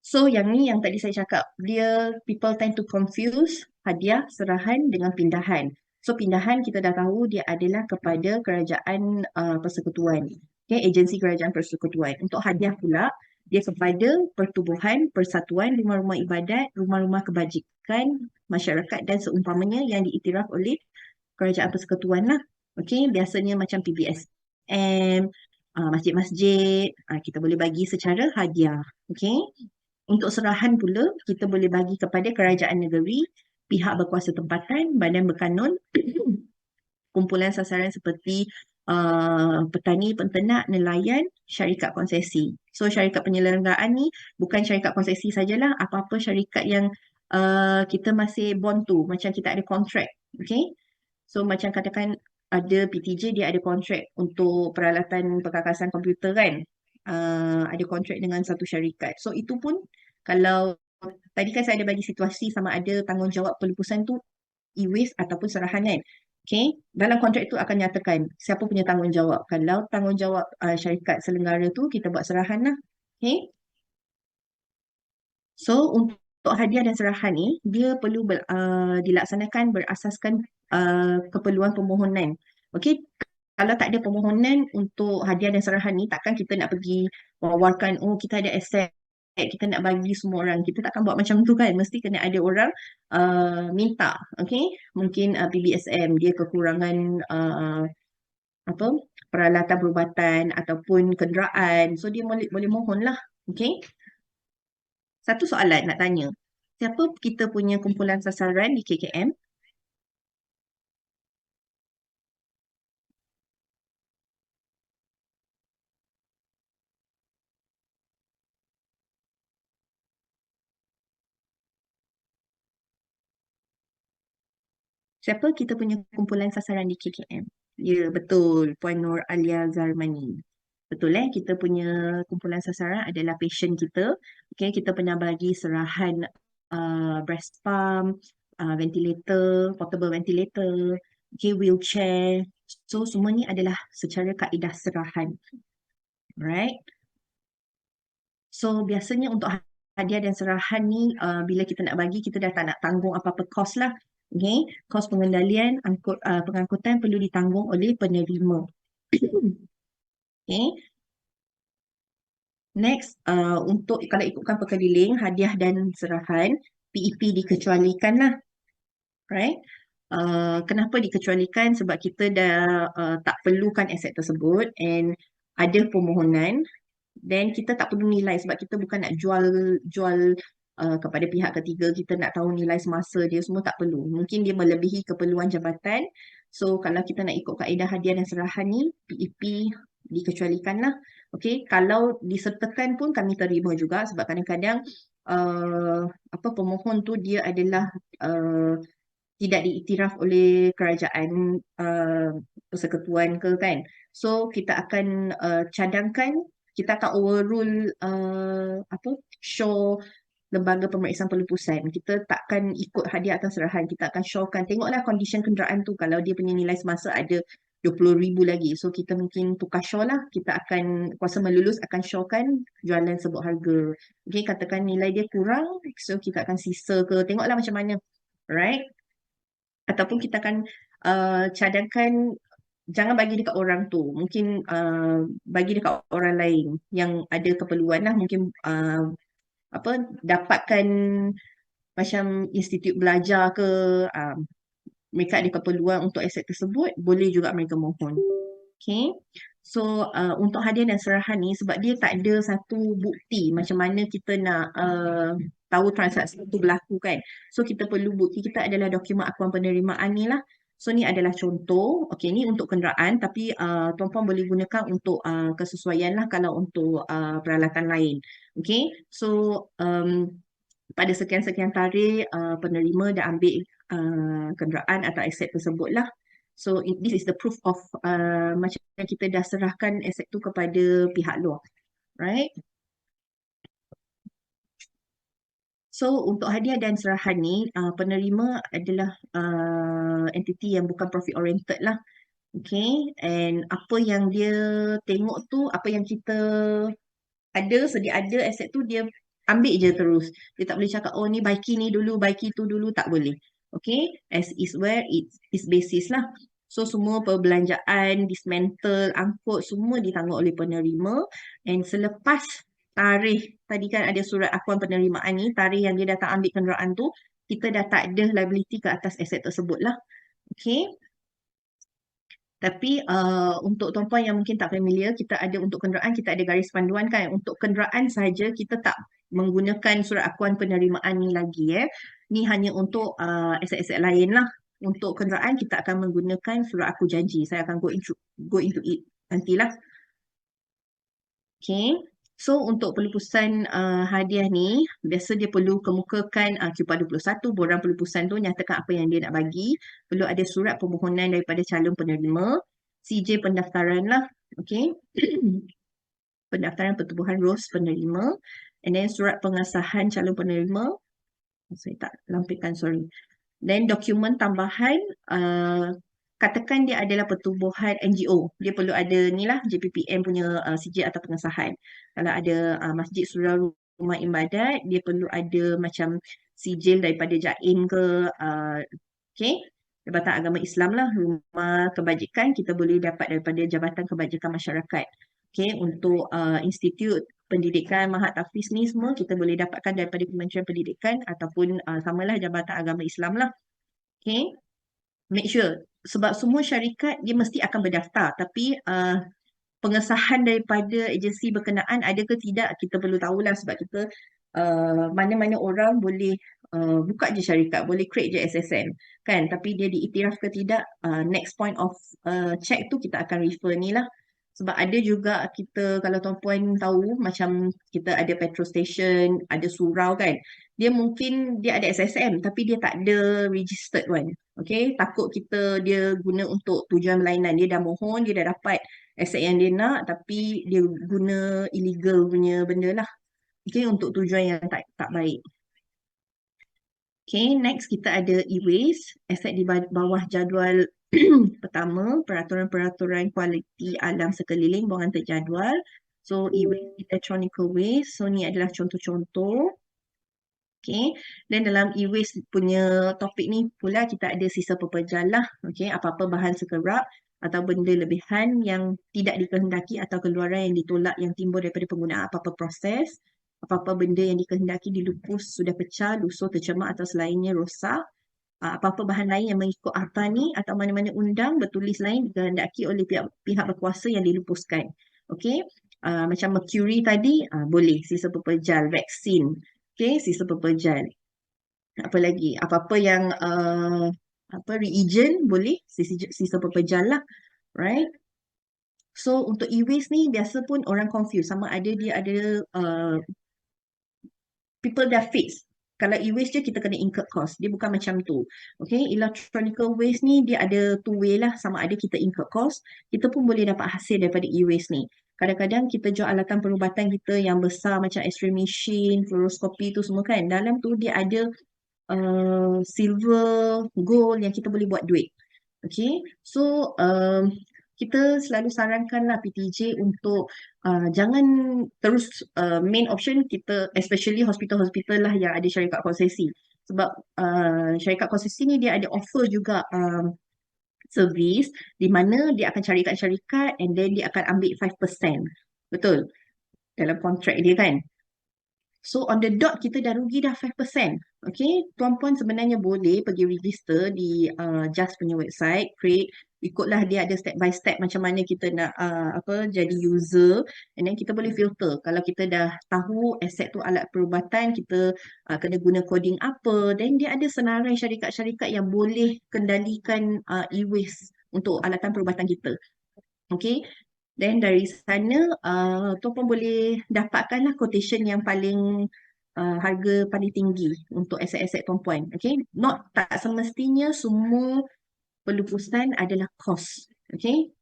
So yang ni yang tadi saya cakap, dia people tend to confuse hadiah, serahan dengan pindahan. So pindahan kita dah tahu dia adalah kepada kerajaan persekutuan. Okay, agensi kerajaan persekutuan. Untuk hadiah pula, dia kepada pertubuhan, persatuan, rumah-rumah ibadat, rumah-rumah kebajikan, masyarakat dan seumpamanya yang diiktiraf oleh kerajaan persekutuan lah. Okay, biasanya macam PBSM, masjid-masjid, kita boleh bagi secara hadiah. Okay. Untuk serahan pula, kita boleh bagi kepada kerajaan negeri, pihak berkuasa tempatan, badan berkanun, kumpulan sasaran seperti petani, penternak, nelayan, syarikat konsesi. So syarikat penyelenggaraan ni bukan syarikat konsesi sajalah, apa-apa syarikat yang kita masih bond tu, macam kita ada kontrak. Okay? So macam katakan ada PTJ, dia ada kontrak untuk peralatan perkakasan komputer kan. Ada kontrak dengan satu syarikat. So itu pun kalau tadi kan saya ada bagi situasi sama ada tanggungjawab pelepasan tu e-waste ataupun serahan kan. Okay, dalam kontrak itu akan nyatakan siapa punya tanggungjawab. Kalau tanggungjawab syarikat selenggara tu kita buat serahan lah. Okay. So untuk hadiah dan serahan ni dia perlu dilaksanakan berasaskan keperluan permohonan. Okay, kalau tak ada permohonan untuk hadiah dan serahan ni, takkan kita nak pergi wawarkan, oh kita ada aset, kita nak bagi semua orang. Kita takkan buat macam tu kan. Mesti kena ada orang minta. Okay, mungkin PBSM dia kekurangan peralatan perubatan ataupun kenderaan. So dia boleh mohon lah. Okay. Satu soalan nak tanya. Siapa kita punya kumpulan sasaran di KKM? Siapa kita punya kumpulan sasaran di KKM? Ya, betul. Puan Nur Alia Zarmani. Betul kita punya kumpulan sasaran adalah patient kita. Okay, kita pernah bagi serahan breast pump, ventilator, portable ventilator. okay, wheelchair. So semua ni adalah secara kaedah serahan. Alright. So biasanya untuk hadiah dan serahan ni bila kita nak bagi, kita dah tak nak tanggung apa-apa kos lah. Okay, kos pengendalian pengangkutan perlu ditanggung oleh penerima. Okay, next untuk kalau ikutkan pekeliling hadiah dan serahan, PEP dikecualikan lah. Right? Kenapa dikecualikan? Sebab kita dah tak perlukan aset tersebut and ada permohonan. Dan kita tak perlu nilai sebab kita bukan nak jual kepada pihak ketiga, kita nak tahu nilai semasa dia semua tak perlu. Mungkin dia melebihi keperluan jabatan. So kalau kita nak ikut kaedah hadiah dan serahan ni, PEP dikecualikan lah. Okay, kalau disertakan pun kami terima juga sebab kadang-kadang pemohon tu dia adalah tidak diiktiraf oleh kerajaan persekutuan ke kan. So kita akan cadangkan, kita akan overrule show lembaga pemeriksaan pelupusan. Kita takkan ikut hadiah atau serahan. Kita akan showkan, tengoklah condition kenderaan tu. Kalau dia punya nilai semasa ada 20,000 lagi. So kita mungkin tukar show lah. Kita akan, kuasa melulus akan showkan jualan sebut harga. Okay, katakan nilai dia kurang. So kita akan sisa ke. Tengoklah macam mana. Alright. Ataupun kita akan cadangkan jangan bagi dekat orang tu. Mungkin bagi dekat orang lain yang ada keperluan lah. Mungkin dapatkan macam institut belajar ke, mereka ada keperluan untuk aset tersebut, boleh juga mereka mohon. Okay. So untuk hadiah dan serahan ni sebab dia tak ada satu bukti macam mana kita nak tahu transaksi itu berlaku kan. So kita perlu bukti kita adalah dokumen akuan penerimaan ni lah. So ni adalah contoh. Okay, ni untuk kenderaan tapi tuan-puan boleh gunakan untuk kesesuaian lah kalau untuk peralatan lain. Okay, so pada sekian-sekian tarikh penerima dah ambil kenderaan atau aset tersebut lah. So this is the proof of macam kita dah serahkan aset tu kepada pihak luar. Right? So untuk hadiah dan serahan ni penerima adalah entiti yang bukan profit oriented lah. Okay, and apa yang dia tengok tu, apa yang kita ada, sedia ada aset tu dia ambil je terus. Dia tak boleh cakap, oh ni baiki ni dulu, baiki tu dulu, tak boleh. Okay, as is where it is basis lah. So semua perbelanjaan, dismantle, angkut, semua ditanggung oleh penerima. And selepas tarikh, tadi kan ada surat akuan penerimaan ni, tarikh yang dia datang ambil kenderaan tu, kita dah tak ada liability ke atas aset tersebut lah. Okay. Tapi untuk tuan-puan yang mungkin tak familiar, kita ada untuk kenderaan, kita ada garis panduan kan. Untuk kenderaan saja kita tak menggunakan surat akuan penerimaan ni lagi. Ni hanya untuk aset-aset lain lah. Untuk kenderaan kita akan menggunakan surat aku janji. Saya akan go into it nantilah. Okay. So untuk pelupusan hadiah ni, biasa dia perlu kemukakan Q41, borang pelupusan tu nyatakan apa yang dia nak bagi. Perlu ada surat permohonan daripada calon penerima, CJ pendaftaran lah, okay. Pendaftaran pertubuhan ROS penerima, and then surat pengesahan calon penerima. Saya tak lampirkan, sorry. Then dokumen tambahan, katakan dia adalah pertubuhan NGO, dia perlu ada ni lah JPPM punya sijil atau pengesahan. Kalau ada masjid surau rumah ibadat, dia perlu ada macam sijil daripada JAIM ke, okay, Jabatan Agama Islam lah. Rumah kebajikan kita boleh dapat daripada Jabatan Kebajikan Masyarakat. Okay, untuk institut pendidikan Mahat Tafiz ni semua kita boleh dapatkan daripada Kementerian Pendidikan ataupun samalah Jabatan Agama Islam lah. Okay, make sure sebab semua syarikat dia mesti akan berdaftar tapi pengesahan daripada agensi berkenaan ada ke tidak kita perlu tahulah sebab kita mana-mana orang boleh buka je syarikat, boleh create je SSN kan, tapi dia diiktiraf ke tidak, next point of check tu kita akan refer ni lah. Sebab ada juga kita, kalau tuan-puan tahu macam kita ada petrol station, ada surau kan, dia mungkin dia ada SSM tapi dia tak ada registered one. Okay, takut kita dia guna untuk tujuan berlainan, dia dah mohon, dia dah dapat aset yang dia nak tapi dia guna illegal punya benda lah. Okay, untuk tujuan yang tak baik. Okay, next kita ada e-waste, aset di bawah jadual Pertama, peraturan-peraturan kualiti alam sekeliling buangan terjadual. So, e-waste, electronical waste. So, ni adalah contoh-contoh. Okay. Dan dalam e-waste punya topik ni pula kita ada sisa pepejal lah. Okay. Apa-apa bahan sekerap atau benda lebihan yang tidak dikehendaki atau keluaran yang ditolak yang timbul daripada penggunaan apa-apa proses. Apa-apa benda yang dikehendaki dilupus sudah pecah, lusuh, tercemar atau selainnya rosak. Apa-apa bahan lain yang mengikut akta ni atau mana-mana undang bertulis lain dikehendaki oleh pihak berkuasa yang dilupuskan. Okey. Macam mercury tadi, boleh sisa pepejal, vaksin. Okey, sisa pepejal. Apa lagi? Apa-apa yang reagent boleh sisa pepejal lah. Right? So untuk e-waste ni biasa pun orang confuse sama ada dia ada people dah fix. Kalau e-waste je kita kena incur cost. Dia bukan macam tu. Okay, electronical waste ni dia ada two way lah. Sama ada kita incur cost, kita pun boleh dapat hasil daripada e-waste ni. Kadang-kadang kita jual alatan perubatan kita yang besar macam x-ray machine, fluoroskopi tu semua kan. Dalam tu dia ada silver, gold yang kita boleh buat duit. Okay, so kita selalu sarankanlah PTJ untuk jangan terus main option kita, especially hospital-hospital lah yang ada syarikat konsesi. Sebab syarikat konsesi ni dia ada offer juga servis di mana dia akan carikan syarikat and then dia akan ambil 5%. Betul? Dalam kontrak dia kan? So on the dot kita dah rugi dah 5%. Okay, tuan-puan sebenarnya boleh pergi register di JAS punya website, create, ikutlah dia ada step by step macam mana kita nak jadi user, and then kita boleh filter. Kalau kita dah tahu aset tu alat perubatan, kita kena guna coding apa, then dia ada senarai syarikat-syarikat yang boleh kendalikan e-waste untuk alatan perubatan kita. Okay, then dari sana, tuan pun boleh dapatkanlah quotation yang paling harga paling tinggi untuk aset-aset tuan-puan. Okay, tak semestinya semua pelupusan adalah kos. Okay,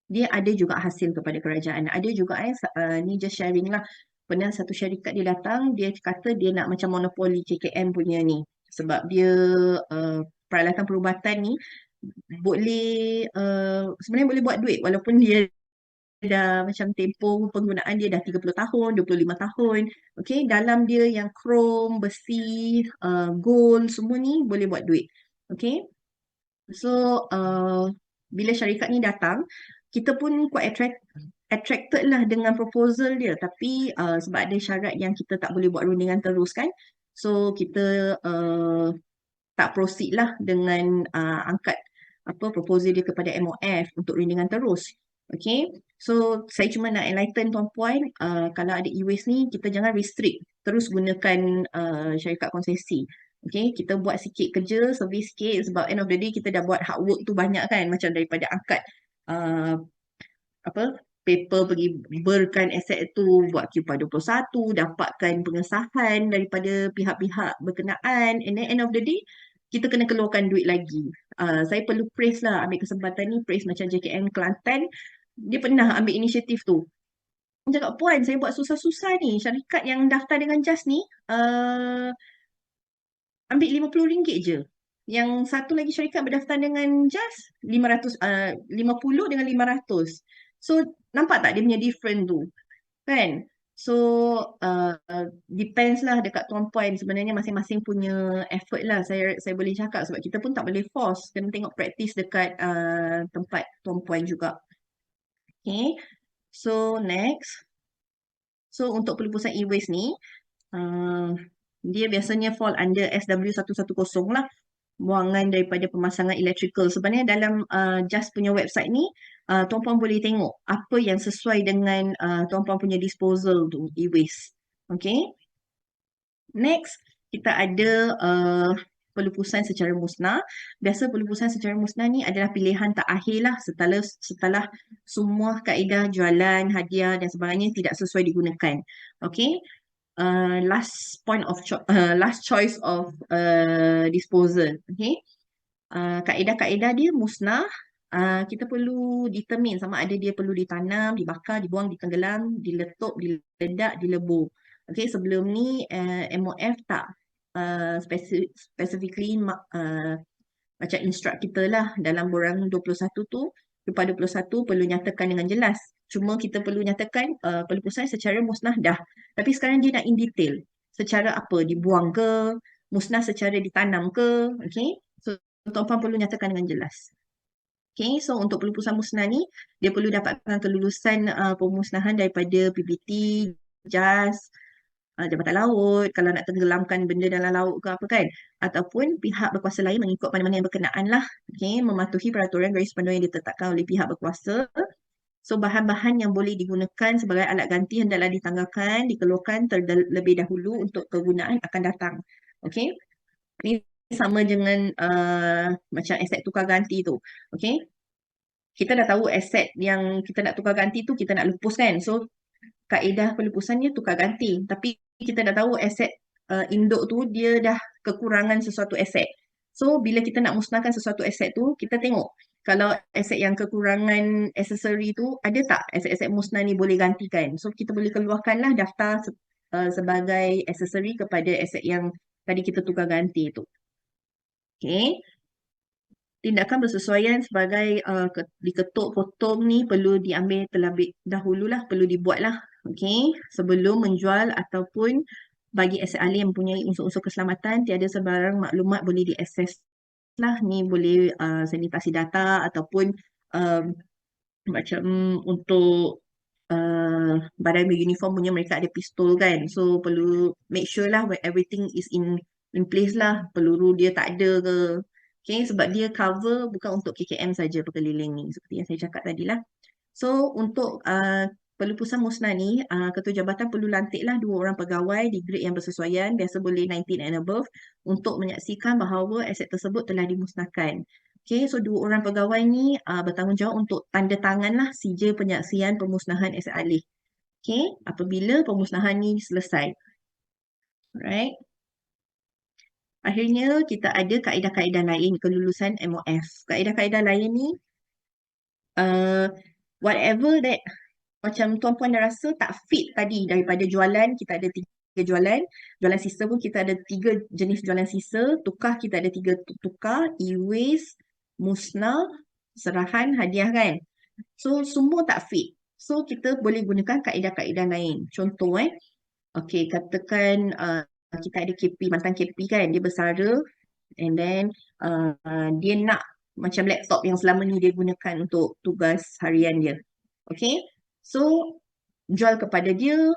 dia ada juga hasil kepada kerajaan. Ada juga ni just sharing lah. Pernah satu syarikat dia datang, dia kata dia nak macam monopoli KKM punya ni. Sebab dia peralatan perubatan ni boleh sebenarnya boleh buat duit walaupun dia dah macam tempoh penggunaan dia dah 30 tahun, 25 tahun. Okay, dalam dia yang krom, besi, gold, semua ni boleh buat duit. Okay, so bila syarikat ni datang, kita pun quite attracted lah dengan proposal dia. Tapi sebab ada syarat yang kita tak boleh buat rundingan terus kan. So kita tak proceed lah dengan angkat proposal dia kepada MOF untuk rundingan terus. Okay, so saya cuma nak enlighten tuan-puan, kalau ada e-waste ni, kita jangan restrict, terus gunakan syarikat konsesi. Okay, kita buat sikit kerja, servis sikit, sebab end of the day kita dah buat hard work tu banyak kan, macam daripada angkat paper pergi berkan aset tu, buat Q421, dapatkan pengesahan daripada pihak-pihak berkenaan, and then end of the day, kita kena keluarkan duit lagi. Saya perlu praise lah, ambil kesempatan ni, praise macam JKN Kelantan, dia pernah ambil inisiatif tu. Dia cakap, puan, saya buat susah-susah ni. Syarikat yang daftar dengan JAS ni, ambil RM50 je. Yang satu lagi syarikat berdaftar dengan JAS, 50 dengan 500. So, nampak tak dia punya different tu? Kan? So, depends lah dekat tuan-puan. Sebenarnya masing-masing punya effort lah. Saya boleh cakap sebab kita pun tak boleh force. Kena tengok praktis dekat tempat tuan-puan juga. Okay, so next. So untuk pelupusan e-waste ni, dia biasanya fall under SW110 lah. Buangan daripada pemasangan electrical. Sebenarnya dalam JAS punya website ni, tuan-puan boleh tengok apa yang sesuai dengan tuan-puan punya disposal tu, e-waste. Okay. Next, kita ada pelupusan secara musnah. Biasa pelupusan secara musnah ni adalah pilihan terakhir lah setelah semua kaedah jualan, hadiah dan sebagainya tidak sesuai digunakan. Okay. Last choice of disposal. Okay. Kaedah-kaedah dia musnah. Kita perlu determine sama ada dia perlu ditanam, dibakar, dibuang, ditenggelam, diletup, diledak, dilebur. Okay, sebelum ni MOF tak specifically macam instruct kita lah dalam borang 21 tu, Lupa 21 perlu nyatakan dengan jelas. Cuma kita perlu nyatakan pelupusan secara musnah dah. Tapi sekarang dia nak in detail. Secara apa? Dibuang ke? Musnah secara ditanam ke? Okay? So, tuan-puan perlu nyatakan dengan jelas. Okay, so untuk pelupusan musnah ni, dia perlu dapatkan kelulusan pemusnahan daripada PBT, JAS, Jabatan Laut, kalau nak tenggelamkan benda dalam laut ke apa kan. Ataupun pihak berkuasa lain mengikut mana-mana yang berkenaan lah. Okay, mematuhi peraturan garis panduan yang ditetapkan oleh pihak berkuasa. So, bahan-bahan yang boleh digunakan sebagai alat ganti hendaklah ditanggalkan, dikeluarkan terlebih dahulu untuk kegunaan akan datang. Okay, ini sama dengan macam aset tukar ganti tu. Okay, kita dah tahu aset yang kita nak tukar ganti tu kita nak lupus kan. So, kaedah pelupusannya tukar ganti. Tapi kita dah tahu aset induk tu dia dah kekurangan sesuatu aset. So, bila kita nak musnahkan sesuatu aset tu, kita tengok kalau aset yang kekurangan aksesori tu, ada tak aset-aset musnah ni boleh gantikan. So, kita boleh keluarkanlah daftar sebagai aksesori kepada aset yang tadi kita tukar ganti tu. Okay. Tindakan bersesuaian sebagai diketuk potong ni perlu diambil terlebih dahulu lah, perlu dibuat lah. Okay. Sebelum menjual ataupun bagi aset alih yang mempunyai unsur-unsur keselamatan, tiada sebarang maklumat boleh diakses lah. Ni boleh sanitasi data ataupun macam untuk badan beruniform punya mereka ada pistol kan. So perlu make sure lah everything is in place lah. Peluru dia tak ada ke. Okay, sebab dia cover bukan untuk KKM saja perkeliling ni. Seperti yang saya cakap tadi lah. So untuk pelupusan musnah ni, Ketua Jabatan perlu lantiklah 2 orang pegawai di grade yang bersesuaian, biasa boleh 19 and above, untuk menyaksikan bahawa aset tersebut telah dimusnahkan. Okay, so 2 orang pegawai ni bertanggungjawab untuk tanda tangan lah sijil penyaksian pemusnahan aset alih. Okay, apabila pemusnahan ni selesai. Alright. Akhirnya kita ada kaedah-kaedah lain kelulusan MOF. Kaedah-kaedah lain ni, whatever that macam tuan-puan dah rasa tak fit tadi daripada jualan, kita ada 3 jualan. Jualan sisa pun kita ada 3 jenis jualan sisa. Tukar kita ada 3 tukar, e-waste, musnah, serahan, hadiah kan. So semua tak fit. So kita boleh gunakan kaedah-kaedah lain. Contoh okay, katakan kita ada KP, mantan KP kan, dia bersara and then dia nak macam laptop yang selama ni dia gunakan untuk tugas harian dia. Okay, so jual kepada dia,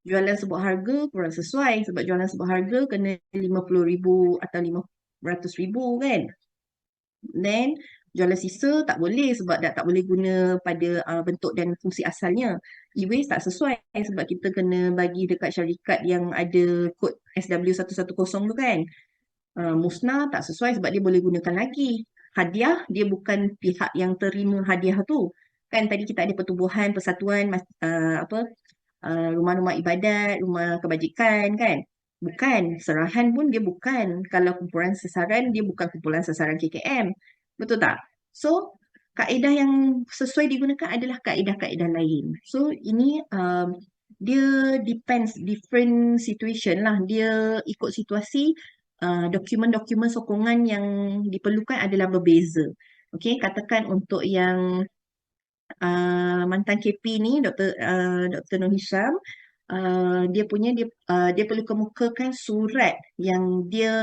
jualan sebuah harga kurang sesuai sebab jualan sebuah harga kena 50,000 atau 500,000 kan. Then jualan sisa tak boleh sebab dah tak boleh guna pada bentuk dan fungsi asalnya. E-waste tak sesuai sebab kita kena bagi dekat syarikat yang ada kod SW110 tu kan. Musnah tak sesuai sebab dia boleh gunakan lagi. Hadiah dia bukan pihak yang terima hadiah tu. Kan tadi kita ada pertubuhan, persatuan, rumah-rumah ibadat, rumah kebajikan kan. Bukan, serahan pun dia bukan. Kalau kumpulan sasaran, dia bukan kumpulan sasaran KKM. Betul tak? So, kaedah yang sesuai digunakan adalah kaedah-kaedah lain. So, ini dia depends, different situation lah. Dia ikut situasi, dokumen-dokumen sokongan yang diperlukan adalah berbeza. Okay, katakan untuk yang mantan KP ni, Dr. Nur Hisham, dia perlu kemukakan surat yang dia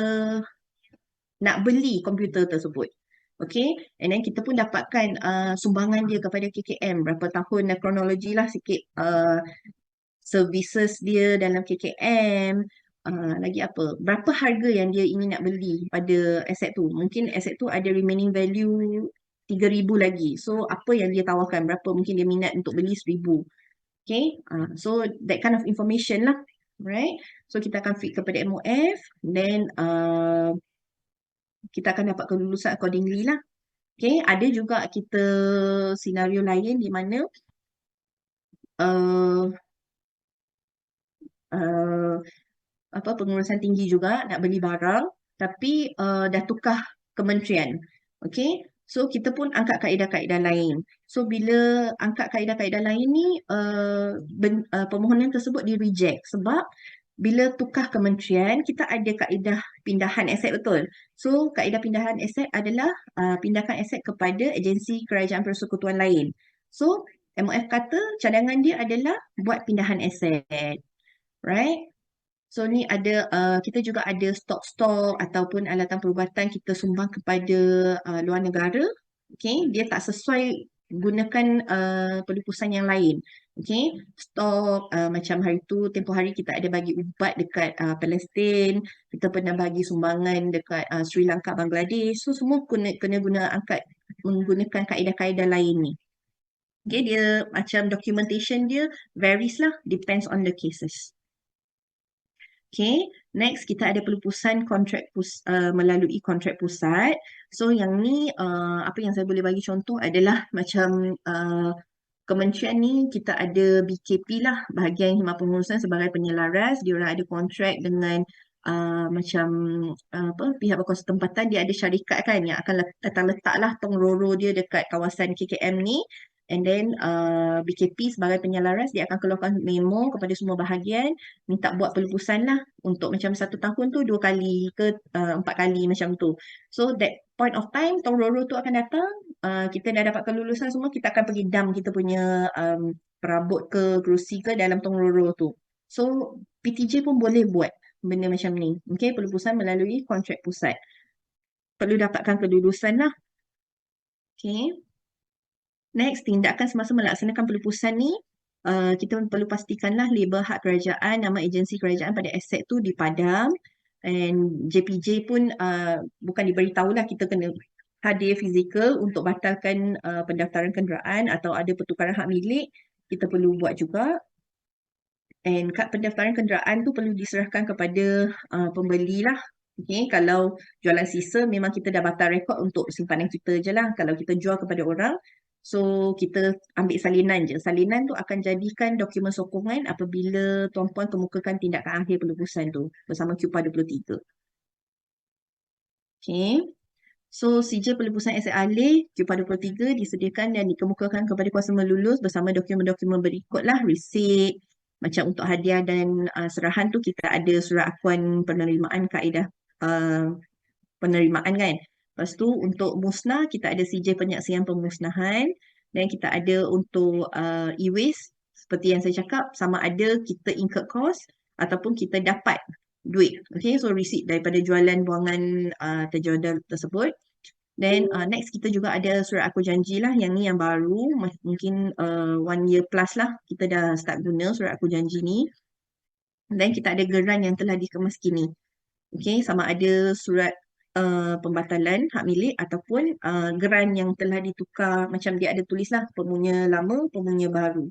nak beli komputer tersebut. Okay, and then kita pun dapatkan sumbangan dia kepada KKM berapa tahun kronologi lah sikit services dia dalam KKM, lagi apa, berapa harga yang dia ingin nak beli pada aset tu. Mungkin aset tu ada remaining value 3,000 lagi. So apa yang dia tawarkan, berapa mungkin dia minat untuk beli 1,000. Okay, so that kind of information lah. Right, so kita akan feed kepada MOF, then kita akan dapat kelulusan accordingly lah. Okay, ada juga kita senario lain di mana pengurusan tinggi juga nak beli barang tapi dah tukar kementerian. Okay, so kita pun angkat kaedah-kaedah lain. So bila angkat kaedah-kaedah lain ni, permohonan tersebut di reject sebab bila tukar kementerian, kita ada kaedah pindahan aset, betul? So, kaedah pindahan aset adalah pindahkan aset kepada agensi kerajaan persekutuan lain. So, MOF kata cadangan dia adalah buat pindahan aset, right? So ni ada kita juga ada stok-stok ataupun alatan perubatan kita sumbang kepada luar negara. Okay, dia tak sesuai gunakan pelupusan yang lain. Okay, stok macam hari tu tempoh hari kita ada bagi ubat dekat Palestin, kita pernah bagi sumbangan dekat Sri Lanka, Bangladesh. So semua kena guna angkat menggunakan kaedah-kaedah lain ni. Okay, dia macam documentation dia varies lah, depends on the cases. Okay, next kita ada pelupusan kontrak melalui kontrak pusat. So yang ni apa yang saya boleh bagi contoh adalah macam kementerian ni kita ada BKP lah, Bahagian Khidmat Pengurusan sebagai penyelaras. Dia orang ada kontrak dengan macam apa pihak berkuasa tempatan, dia ada syarikat kan yang akan letak lah tong roro dia dekat kawasan KKM ni. And then BKP sebagai penyelaras dia akan keluarkan memo kepada semua bahagian minta buat pelupusan lah untuk macam 1 tahun tu 2 kali ke 4 kali macam tu. So that point of time tong roro tu akan datang, kita dah dapat kelulusan semua, kita akan pergi dam kita punya perabot ke kerusi ke dalam tong roro tu. So PTJ pun boleh buat benda macam ni. Okay, pelupusan melalui kontrak pusat. Perlu dapatkan kelulusan lah. Okay. Next, tindakan semasa melaksanakan pelupusan ni, kita perlu pastikanlah label hak kerajaan, nama agensi kerajaan pada aset tu dipadam, and JPJ pun bukan diberitahulah, kita kena hadir fizikal untuk batalkan pendaftaran kenderaan atau ada pertukaran hak milik, kita perlu buat juga. And kad pendaftaran kenderaan tu perlu diserahkan kepada pembeli lah. Okay, kalau jualan sisa memang kita dah batal rekod untuk simpanan kita je lah. Kalau kita jual kepada orang, so kita ambil salinan je. Salinan tu akan jadikan dokumen sokongan apabila tuan-puan kemukakan tindakan akhir pelupusan tu bersama QPA 23. Okay. So, sijil pelupusan aset alih QPA 23 disediakan dan dikemukakan kepada kuasa melulus bersama dokumen-dokumen berikutlah, resit, macam untuk hadiah dan serahan tu kita ada surat akuan penerimaan kaedah penerimaan kan. Lepas tu untuk musnah kita ada sijil penyaksian pemusnahan dan kita ada untuk e-waste seperti yang saya cakap sama ada kita incur cost ataupun kita dapat duit. Okay, so receipt daripada jualan buangan terjual tersebut. Then next kita juga ada surat aku janji lah, yang ni yang baru, mungkin 1 year plus lah kita dah start guna surat aku janji ni. Dan kita ada geran yang telah dikemas kini. Okay, sama ada surat pembatalan hak milik ataupun geran yang telah ditukar, macam dia ada tulis lah pemunya lama, pemunya baru.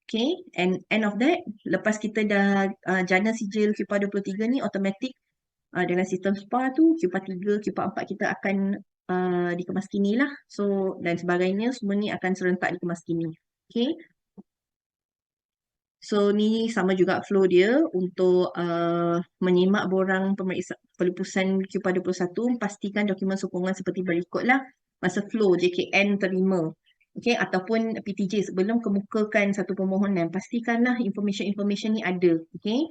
Okay, and end of that, lepas kita dah jana sijil QPA 23 ni, automatic dalam sistem SPA tu, QPA 3, QPA 4 kita akan dikemas kini lah. So, dan sebagainya, semua ni akan serentak dikemas kini. Okay. So, ni sama juga flow dia untuk menyimak borang pelupusan QPA 21, pastikan dokumen sokongan seperti berikutlah. Masa flow JKN terima. Okay, ataupun PTJ sebelum kemukakan satu permohonan, pastikanlah information ni ada. Okay.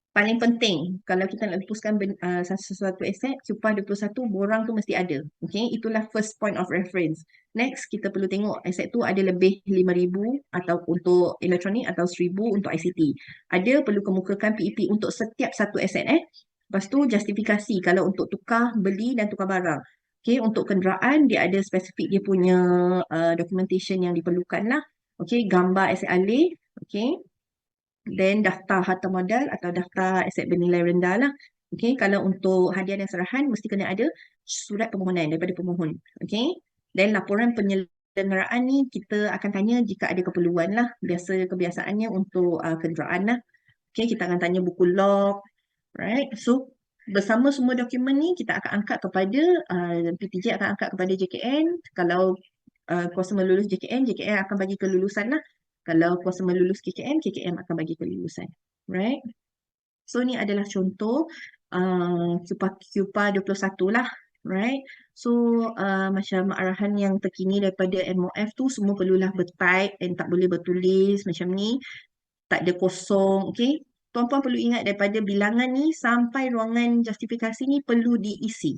Paling penting, kalau kita nak lepaskan sesuatu aset, QPA 21 borang tu mesti ada. Okay, itulah first point of reference. Next, kita perlu tengok aset tu ada lebih 5,000 atau untuk elektronik atau 1,000 untuk ICT. Ada perlu kemukakan PEP untuk setiap satu aset. Lepas tu justifikasi kalau untuk tukar, beli dan tukar barang. Okay, untuk kenderaan dia ada spesifik dia punya documentation yang diperlukan lah. Okay, gambar aset alih. Okay. Then daftar harta modal atau daftar aset bernilai rendah lah. Okay, kalau untuk hadiah dan serahan mesti kena ada surat permohonan daripada pemohon. Okay, dan laporan penyelenggaraan ni kita akan tanya jika ada keperluan lah. Kebiasaannya untuk kenderaan lah. Okay, kita akan tanya buku log. Right, so bersama semua dokumen ni kita akan angkat kepada PTJ akan angkat kepada JKN. Kalau kuasa melulus JKN, JKN akan bagi kelulusan lah. Kalau kuasa melulus KKM, KKM akan bagi kelulusan. Right? So, ni adalah contoh QPA 21 lah. Right? So, macam arahan yang terkini daripada MOF tu, semua perlulah bertype dan tak boleh bertulis macam ni. Tak ada kosong. Okay? tuan-puan perlu ingat daripada bilangan ni sampai ruangan justifikasi ni perlu diisi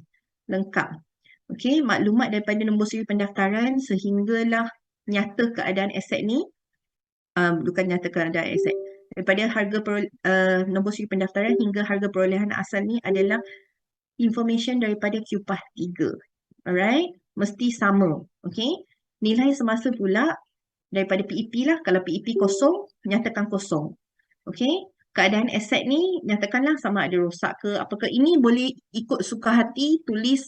lengkap. Okey, maklumat daripada nombor siri pendaftaran sehinggalah nyata keadaan aset ni, bukan nyata keadaan aset. Daripada nombor siri pendaftaran hingga harga perolehan asal ni adalah information daripada QPAH 3. Alright, mesti sama. Okey. Nilai semasa pula daripada PEP lah. Kalau PEP kosong, nyatakan kosong. Okey. Keadaan aset ni nyatakanlah sama ada rosak ke apakah. Ini boleh ikut suka hati tulis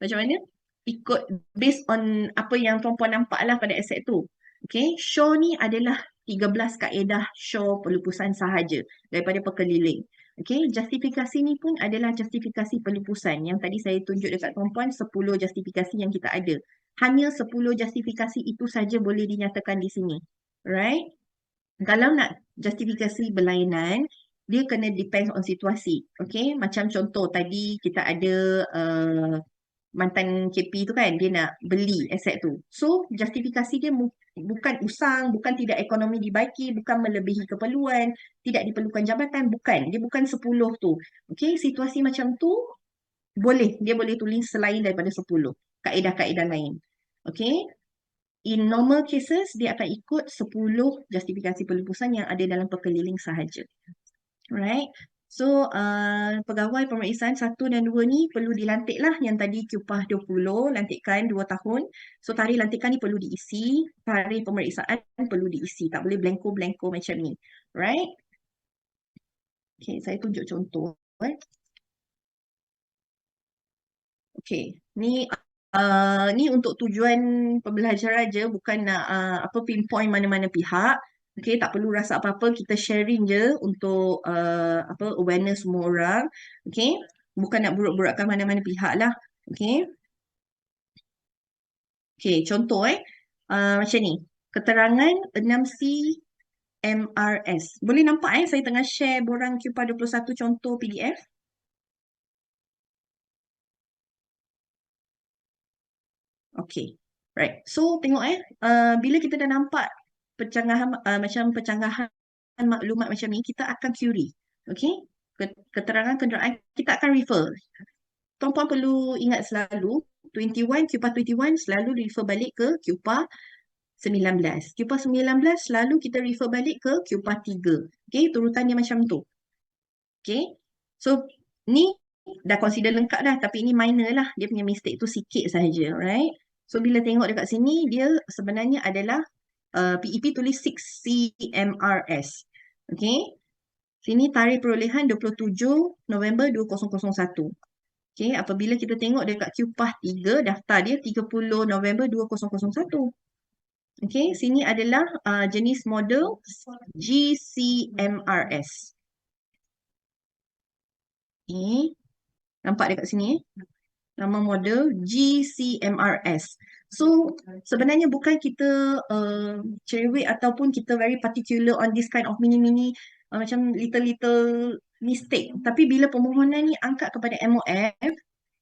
macam mana? Ikut based on apa yang tuan-puan nampak lah pada aset tu. Okey. Show ni adalah 13 kaedah show pelupusan sahaja daripada pekeliling. Okey, justifikasi ni pun adalah justifikasi pelupusan. Yang tadi saya tunjuk dekat tuan-puan 10 justifikasi yang kita ada. Hanya 10 justifikasi itu saja boleh dinyatakan di sini. Right? Kalau nak justifikasi berlainan, dia kena depends on situasi. Okay, macam contoh tadi kita ada mantan KP tu kan, dia nak beli aset tu. So, justifikasi dia bukan usang, bukan tidak ekonomi dibaiki, bukan melebihi keperluan, tidak diperlukan jabatan, bukan. Dia bukan 10 tu. Okay, situasi macam tu, dia boleh tulis selain daripada 10. Kaedah-kaedah lain. Okay, in normal cases, dia akan ikut 10 justifikasi pelupusan yang ada dalam pekeliling sahaja. Alright. So, pegawai pemeriksaan 1 dan 2 ni perlu dilantik lah. Yang tadi QPAH 20, lantikan 2 tahun. So, tarikh lantikan ni perlu diisi. Tarikh pemeriksaan perlu diisi. Tak boleh blanko-blanko macam ni. Right? Okay, saya tunjuk contoh. Okay, ni untuk tujuan pembelajaran je, bukan nak pinpoint mana-mana pihak. Okay, tak perlu rasa apa-apa, kita sharing je untuk awareness semua orang. Okay, bukan nak burak-burakkan mana-mana pihak lah. Okay. Okay, contoh macam ni. Keterangan 6C MRS. Boleh nampak saya tengah share borang QPAH 21 contoh PDF. Okay. Right. So, tengok bila kita dah nampak macam pencanggahan maklumat macam ni, kita akan query. Okay. Keterangan kenderaan, kita akan refer. Tuan-puan perlu ingat selalu, QPAH 21 selalu refer balik ke QPAH 19. QPAH 19 selalu kita refer balik ke QPAH 3. Okay. Turutan dia macam tu. Okay. So, ni dah consider lengkap dah, tapi ini minor lah. Dia punya mistake tu sikit sahaja. Right. So, bila tengok dekat sini, dia sebenarnya adalah PEP tulis 6CMRS. Okay. Sini tarikh perolehan 27 November 2001. Okay. Apabila kita tengok dekat QPAH 3, daftar dia 30 November 2001. Okay. Sini adalah jenis model GCMRS. Okay. Nampak dekat sini nama model GCMRS. So, sebenarnya bukan kita cerewet ataupun kita very particular on this kind of mini-mini macam little-little mistake. Tapi bila permohonan ni angkat kepada MOF,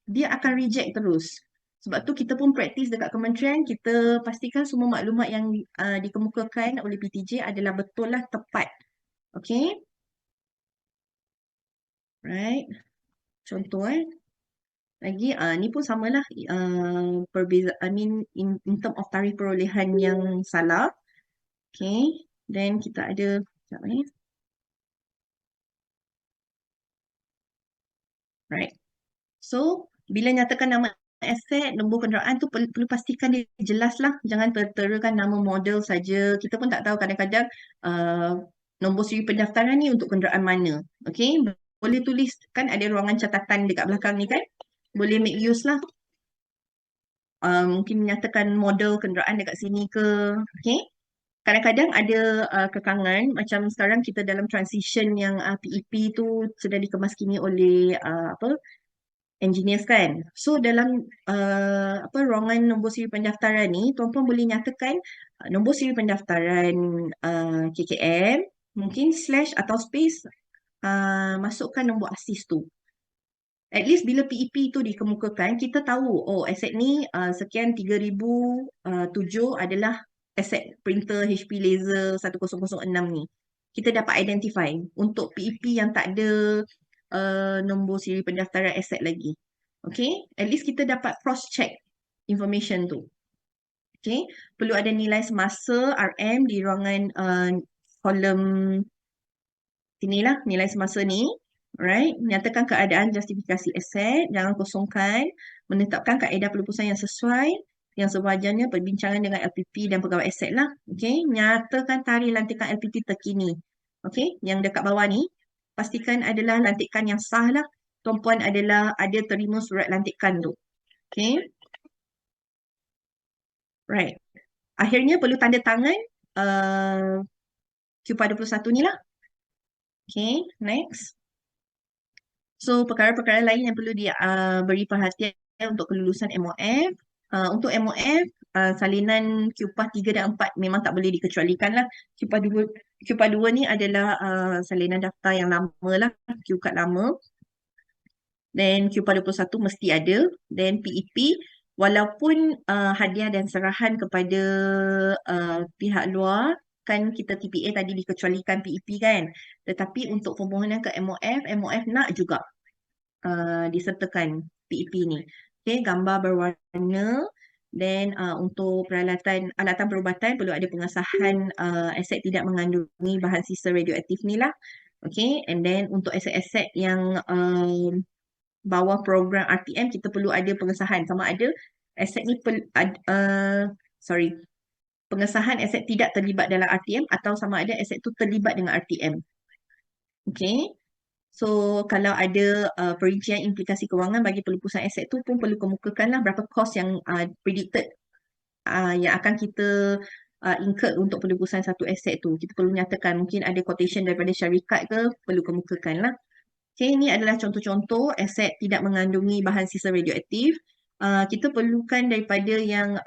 dia akan reject terus. Sebab tu kita pun praktis dekat kementerian, kita pastikan semua maklumat yang dikemukakan oleh PTJ adalah betul lah, tepat. Okay? Right. Contoh lagi, ni pun samalah in term of tarikh perolehan yang salah. Okay. Then kita ada, sekejap Right. So, bila nyatakan nama aset, nombor kenderaan tu perlu pastikan dia jelas lah. Jangan terterakan nama model saja. Kita pun tak tahu kadang-kadang nombor siri pendaftaran ni untuk kenderaan mana. Okay. Boleh tulis, kan ada ruangan catatan dekat belakang ni kan. Boleh make use lah. Mungkin menyatakan model kenderaan dekat sini ke. Okay. Kadang-kadang ada kekangan, macam sekarang kita dalam transition yang PEP tu sedang dikemaskini oleh engineers kan. So dalam ruangan nombor siri pendaftaran ni, tuan-puan boleh nyatakan nombor siri pendaftaran KKM, mungkin slash atau space, masukkan nombor asis tu. At least bila PEP tu dikemukakan, kita tahu, oh aset ni sekian 3007 adalah aset printer HP Laser 1006 ni. kita dapat identify. Untuk PEP yang tak ada nombor siri pendaftaran aset lagi. Okay, at least kita dapat cross check information tu. Okay, perlu ada nilai semasa RM di ruangan kolom sinilah nilai semasa ni. Alright, nyatakan keadaan justifikasi aset, jangan kosongkan, menetapkan kaedah pelupusan yang sesuai, yang sewajarnya perbincangan dengan LPP dan pegawai aset lah. Okay, nyatakan tarikh lantikan LPP terkini. Okay, yang dekat bawah ni, pastikan adalah lantikan yang sah lah. Tumpuan adalah ada terima surat lantikan tu. Okay, right. Akhirnya perlu tanda tangan Q41 ni lah. Okay, next. So, perkara-perkara lain yang perlu beri perhatian untuk kelulusan MOF. Untuk MOF, salinan QPAH 3 dan 4 memang tak boleh dikecualikan lah. QPAH 2 ni adalah salinan daftar yang lama lah, QCard lama. Dan QPAH 21 mesti ada. Dan PEP, walaupun hadiah dan serahan kepada pihak luar, kan kita TPA tadi dikecualikan PEP kan. Tetapi untuk permohonan ke MOF, MOF nak juga disertakan PEP ni. Okay, gambar berwarna. Dan untuk peralatan, alatan perubatan perlu ada pengesahan aset tidak mengandungi bahan sisa radioaktif ni lah. Okay, and then untuk aset-aset yang bawah program RTM, kita perlu ada pengesahan sama ada aset ni pengesahan aset tidak terlibat dalam RTM atau sama ada aset tu terlibat dengan RTM. Okay. So, kalau ada perincian implikasi kewangan bagi pelupusan aset tu pun perlu kemukakanlah berapa kos yang predicted yang akan kita incur untuk pelupusan satu aset tu. Kita perlu nyatakan, mungkin ada quotation daripada syarikat ke, perlu kemukakanlah. Okay, ini adalah contoh-contoh aset tidak mengandungi bahan sisa radioaktif. Kita perlukan daripada yang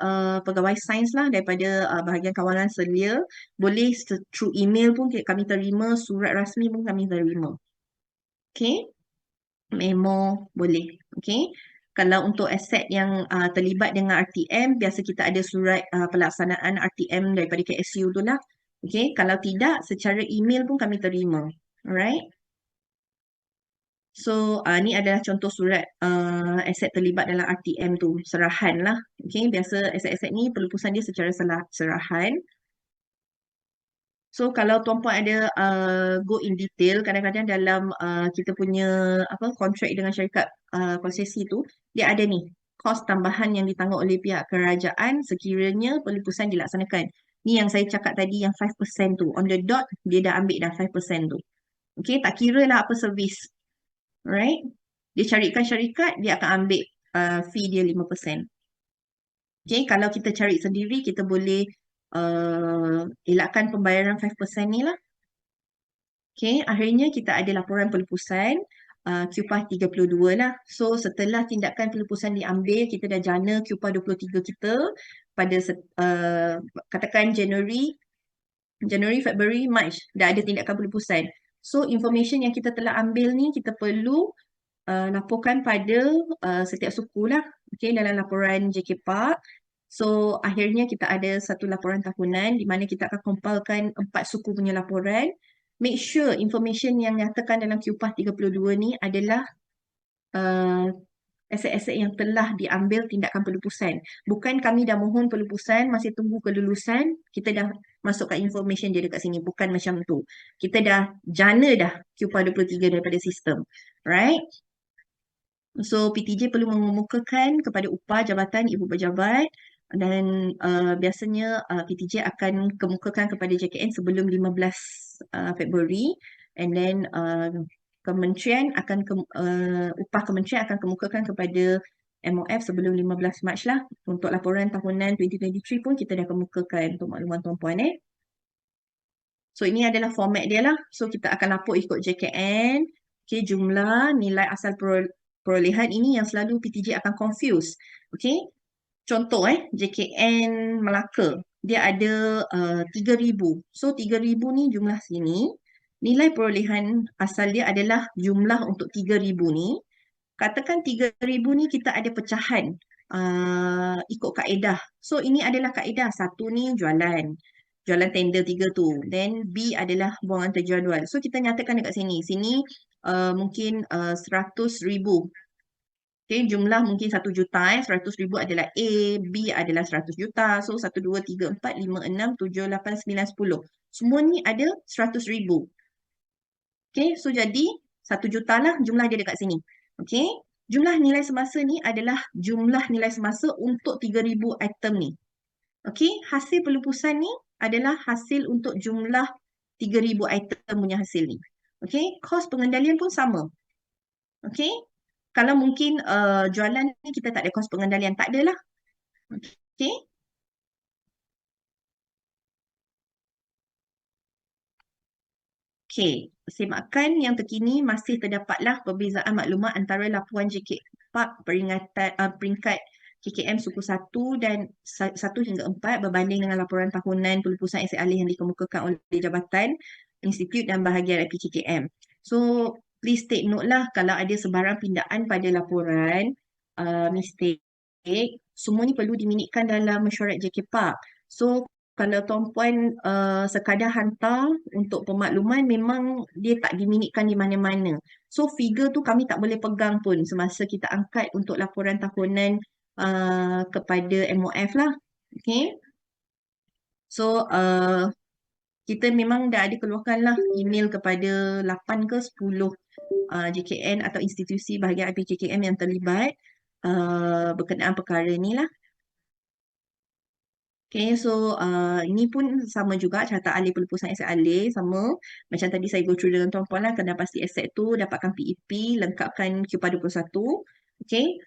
pegawai sains lah, daripada bahagian kawalan selia. Boleh through email pun kami terima, surat rasmi pun kami terima. Okay, memo boleh. Okay, kalau untuk aset yang terlibat dengan RTM, biasa kita ada surat pelaksanaan RTM daripada KSU tu lah. Okay, kalau tidak, secara email pun kami terima. Alright. So, ni adalah contoh surat aset terlibat dalam RTM tu, serahan lah. Okay, biasa aset-aset ni pelupusan dia secara serahan. So, kalau tuan-puan ada go in detail, kadang-kadang dalam kita punya kontrak dengan syarikat konsesi tu, dia ada ni, kos tambahan yang ditanggung oleh pihak kerajaan sekiranya pelupusan dilaksanakan. Ni yang saya cakap tadi, yang 5% tu. On the dot, dia dah ambil dah 5% tu. Okay, tak kira lah apa servis. Alright. Dia carikan syarikat, dia akan ambil fee dia 5%. Okay, kalau kita cari sendiri, kita boleh elakkan pembayaran 5% ni lah. Okay, akhirnya kita ada laporan pelupusan QPAH 32 lah. So, setelah tindakan pelupusan diambil, kita dah jana QPAH 23 kita pada katakan Januari, February, March, dah ada tindakan pelupusan. So, information yang kita telah ambil ni, kita perlu laporkan pada setiap suku lah. Okay, dalam laporan JKPAK. So, akhirnya kita ada satu laporan tahunan di mana kita akan kumpulkan 4 suku punya laporan. Make sure information yang nyatakan dalam QPAH 32 ni adalah aset-aset yang telah diambil tindakan pelupusan. Bukan kami dah mohon pelupusan, masih tunggu kelulusan, kita dah masukkan information dia dekat sini. Bukan macam tu. Kita dah jana dah QPAH 23 daripada sistem. Right? So, PTJ perlu mengemukakan kepada upah jabatan ibu pejabat dan biasanya PTJ akan kemukakan kepada JKN sebelum 15 Februari, and then kementerian akan upah kementerian akan kemukakan kepada MOF sebelum 15 Mac lah. Untuk laporan tahunan 2023 pun kita dah kemukakan untuk makluman tuan-puan So, ini adalah format dia lah. So, kita akan lapor ikut JKN. Okay, jumlah nilai asal perolehan ini yang selalu PTJ akan confuse. Okay, contoh JKN Melaka, dia ada 3,000. So, 3,000 ni jumlah sini. Nilai perolehan asal dia adalah jumlah untuk 3,000 ni. Katakan 3,000 ni kita ada pecahan ikut kaedah. So, ini adalah kaedah. Satu ni jualan. jualan tender 3 tu. Then B adalah buangan terjadual. So kita nyatakan dekat sini. Sini mungkin 100,000. Okay, jumlah mungkin 1 juta, 100,000 adalah A, B adalah 100 juta. So 1, 2, 3, 4, 5, 6, 7, 8, 9, 10. Semua ni ada 100,000. Okay, so jadi 1 juta lah jumlah dia dekat sini. Okay, jumlah nilai semasa ni adalah jumlah nilai semasa untuk 3,000 item ni. Okay, hasil pelupusan ni adalah hasil untuk jumlah 3,000 item punya hasil ni. Okay, kos pengendalian pun sama. Okay, kalau mungkin jualan ni kita tak ada kos pengendalian, tak adalah. Okay, okay. Semakan yang terkini masih terdapatlah perbezaan maklumat antara laporan JK Park peringkat KKM suku 1 dan 1 hingga 4 berbanding dengan laporan tahunan pelupusan aset alih yang dikemukakan oleh Jabatan, Institut dan Bahagian IPKKM. So, please take note lah kalau ada sebarang pindaan pada laporan, mistake, semua ni perlu diminitkan dalam mesyuarat JK Park. So, kalau Tuan Puan sekadar hantar untuk pemakluman, memang dia tak diminitkan di mana-mana. So, figure tu kami tak boleh pegang pun semasa kita angkat untuk laporan tahunan kepada MOF lah. Okay. So, kita memang dah ada keluarkan lah email kepada 8 ke 10 JKN atau institusi bahagian IPKKM yang terlibat berkenaan perkara ni lah. Okay, so ini pun sama juga carta alih pelupusan aset alih sama. Macam tadi saya go through dengan Tuan Puan lah, kena pasti aset tu, dapatkan PEP, lengkapkan QPA21. Okay.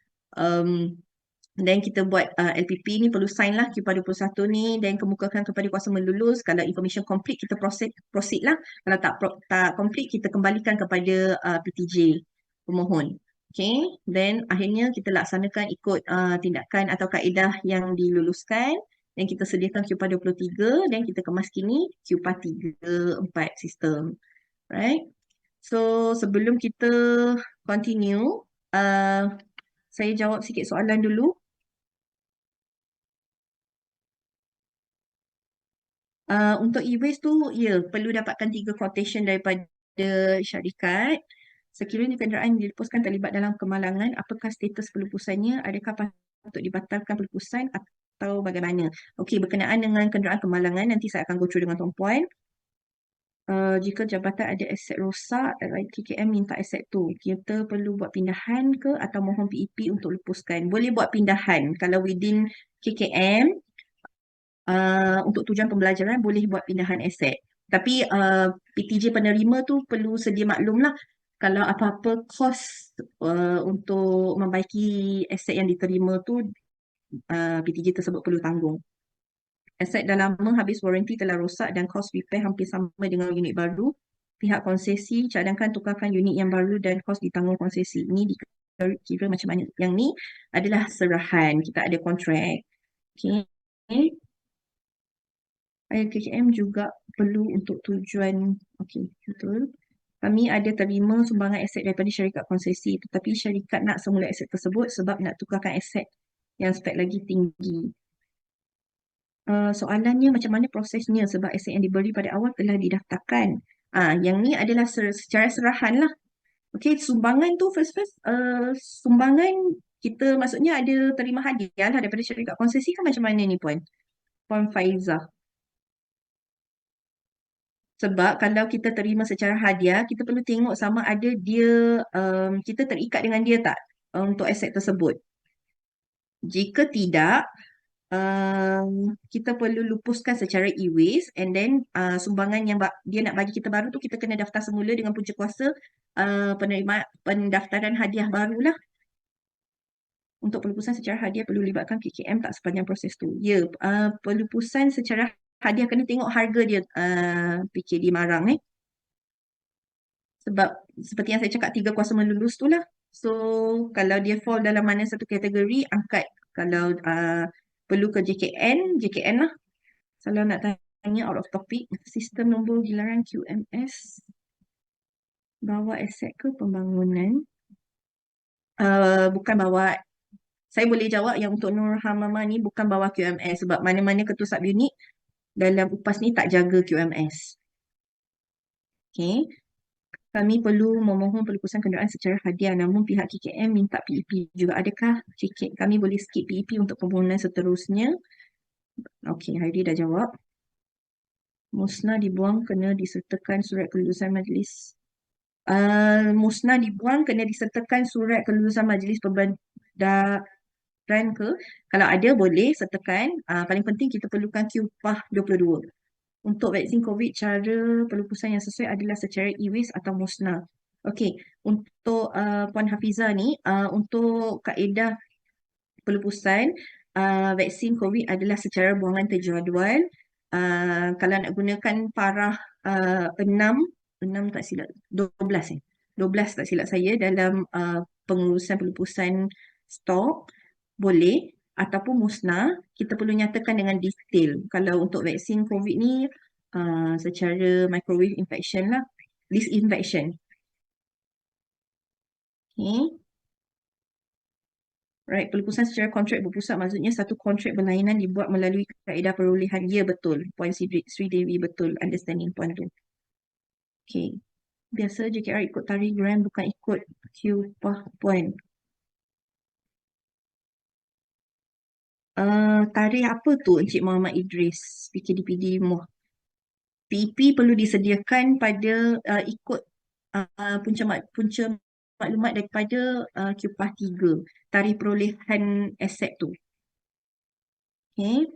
Dan kita buat LPP ni perlu sign lah QPA21 ni dan kemukakan kepada kuasa melulus. Kalau information complete kita proceed lah. Kalau tak complete kita kembalikan kepada PTJ pemohon. Okay. Then akhirnya kita laksanakan ikut tindakan atau kaedah yang diluluskan. Dan kita sediakan QPA23 dan kita kemas kini QPA34 sistem. Right. So sebelum kita continue, saya jawab sikit soalan dulu. Untuk e-waste tu, ya, perlu dapatkan 3 quotation daripada syarikat. Sekiranya kenderaan dilepaskan terlibat dalam kemalangan, apakah status pelupusannya? Adakah patut dibatalkan pelupusan atau bagaimana? Okey, berkenaan dengan kenderaan kemalangan, nanti saya akan go through dengan Tuan Puan. Jika jabatan ada aset rosak, KKM minta aset tu, kita perlu buat pindahan ke atau mohon PEP untuk lepaskan? Boleh buat pindahan. Kalau within KKM, untuk tujuan pembelajaran boleh buat pindahan aset. Tapi PTJ penerima tu perlu sedia maklum lah kalau apa-apa kos untuk membaiki aset yang diterima tu PTJ tersebut perlu tanggung. Aset dah lama habis waranti telah rosak dan kos repair hampir sama dengan unit baru. Pihak konsesi cadangkan tukarkan unit yang baru dan kos ditanggung konsesi. Ini dikira macam mana? Yang ni adalah serahan. Kita ada kontrak. Okay. KKM juga perlu untuk tujuan, okey, betul. Kami ada terima sumbangan aset daripada syarikat konsesi tetapi syarikat nak semula aset tersebut sebab nak tukarkan aset yang spek lagi tinggi. Soalannya macam mana prosesnya sebab aset yang diberi pada awal telah didaftarkan. Yang ni adalah secara serahan lah. Okey, sumbangan tu first, sumbangan kita maksudnya ada terima hadiah lah daripada syarikat konsesi kan macam mana ni Puan? Puan Faizah. Sebab kalau kita terima secara hadiah, kita perlu tengok sama ada dia, kita terikat dengan dia tak untuk aset tersebut. Jika tidak, kita perlu lupuskan secara e-waste and then sumbangan yang dia nak bagi kita baru tu kita kena daftar semula dengan punca kuasa penerima pendaftaran hadiah barulah. Untuk pelupusan secara hadiah perlu libatkan KKM tak sepanjang proses tu. Ya, pelupusan secara hadiah kena tengok harga dia PKD Marang Sebab seperti yang saya cakap 3 kuasa melulus tu lah. So kalau dia fall dalam mana satu kategori angkat. Kalau perlu ke JKN lah. Kalau nak tanya out of topic, sistem nombor giliran QMS bawa aset ke pembangunan? Bukan bawa. Saya boleh jawab yang untuk Nur Hamama ni bukan bawa QMS sebab mana-mana ketua subunit dalam UPAS ni tak jaga QMS. Okay. Kami perlu memohon pelupusan kenderaan secara hadiah, namun pihak KKM minta PEP juga. Adakah kami boleh skip PEP untuk permohonan seterusnya? Okey, Heidi dah jawab. Musnah dibuang kena disertakan surat kelulusan majlis. Musnah dibuang kena disertakan surat kelulusan majlis perbandaran ke? Kalau ada boleh sertakan. Paling penting kita perlukan QPAH 22. Untuk vaksin COVID, cara pelupusan yang sesuai adalah secara e-waste atau musnah. Okey, untuk Puan Hafizah ni, untuk kaedah pelupusan vaksin COVID adalah secara buangan terjadual. Kalau nak gunakan parah 6, 6 tak silap, 12 12 tak silap saya dalam pengurusan pelupusan stok boleh, ataupun musnah. Kita perlu nyatakan dengan detail. Kalau untuk vaksin COVID ni secara microwave infection lah, disinfection. Okay. Right, pelupusan secara kontrak berpusat maksudnya satu kontrak berlainan dibuat melalui kaedah perolehan. Ya, betul. Puan Sri Devi, betul. Understanding puan tu. Okay. Biasa JKR ikut tarikh gram bukan ikut QPAH puan. Tarikh apa tu Encik Muhammad Idris? PKDPD Muh. PEP perlu disediakan pada ikut punca maklumat daripada QPAH 3. Tarikh perolehan aset tu. Okay.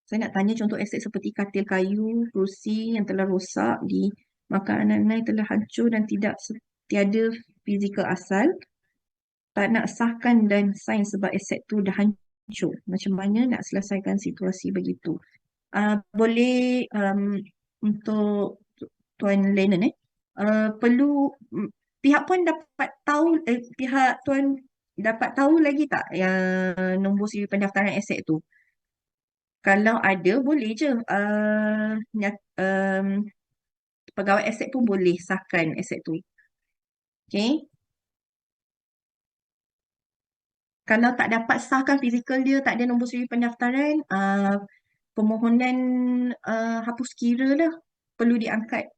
Saya nak tanya contoh aset seperti katil kayu, kerusi yang telah rosak di makanan yang telah hancur dan tiada fizikal asal. Tak nak sahkan dan sign sebab aset tu dah hancur. Macam mana nak selesaikan situasi begitu? Boleh untuk Tuan Lennon perlu pihak puan dapat tahu pihak tuan dapat tahu lagi tak yang nombor siri pendaftaran aset tu? Kalau ada, boleh je. Pegawai aset pun boleh sahkan aset tu. Okay. Kalau tak dapat sahkan fizikal dia, tak ada nombor siri pendaftaran, permohonan hapus kira lah perlu diangkat.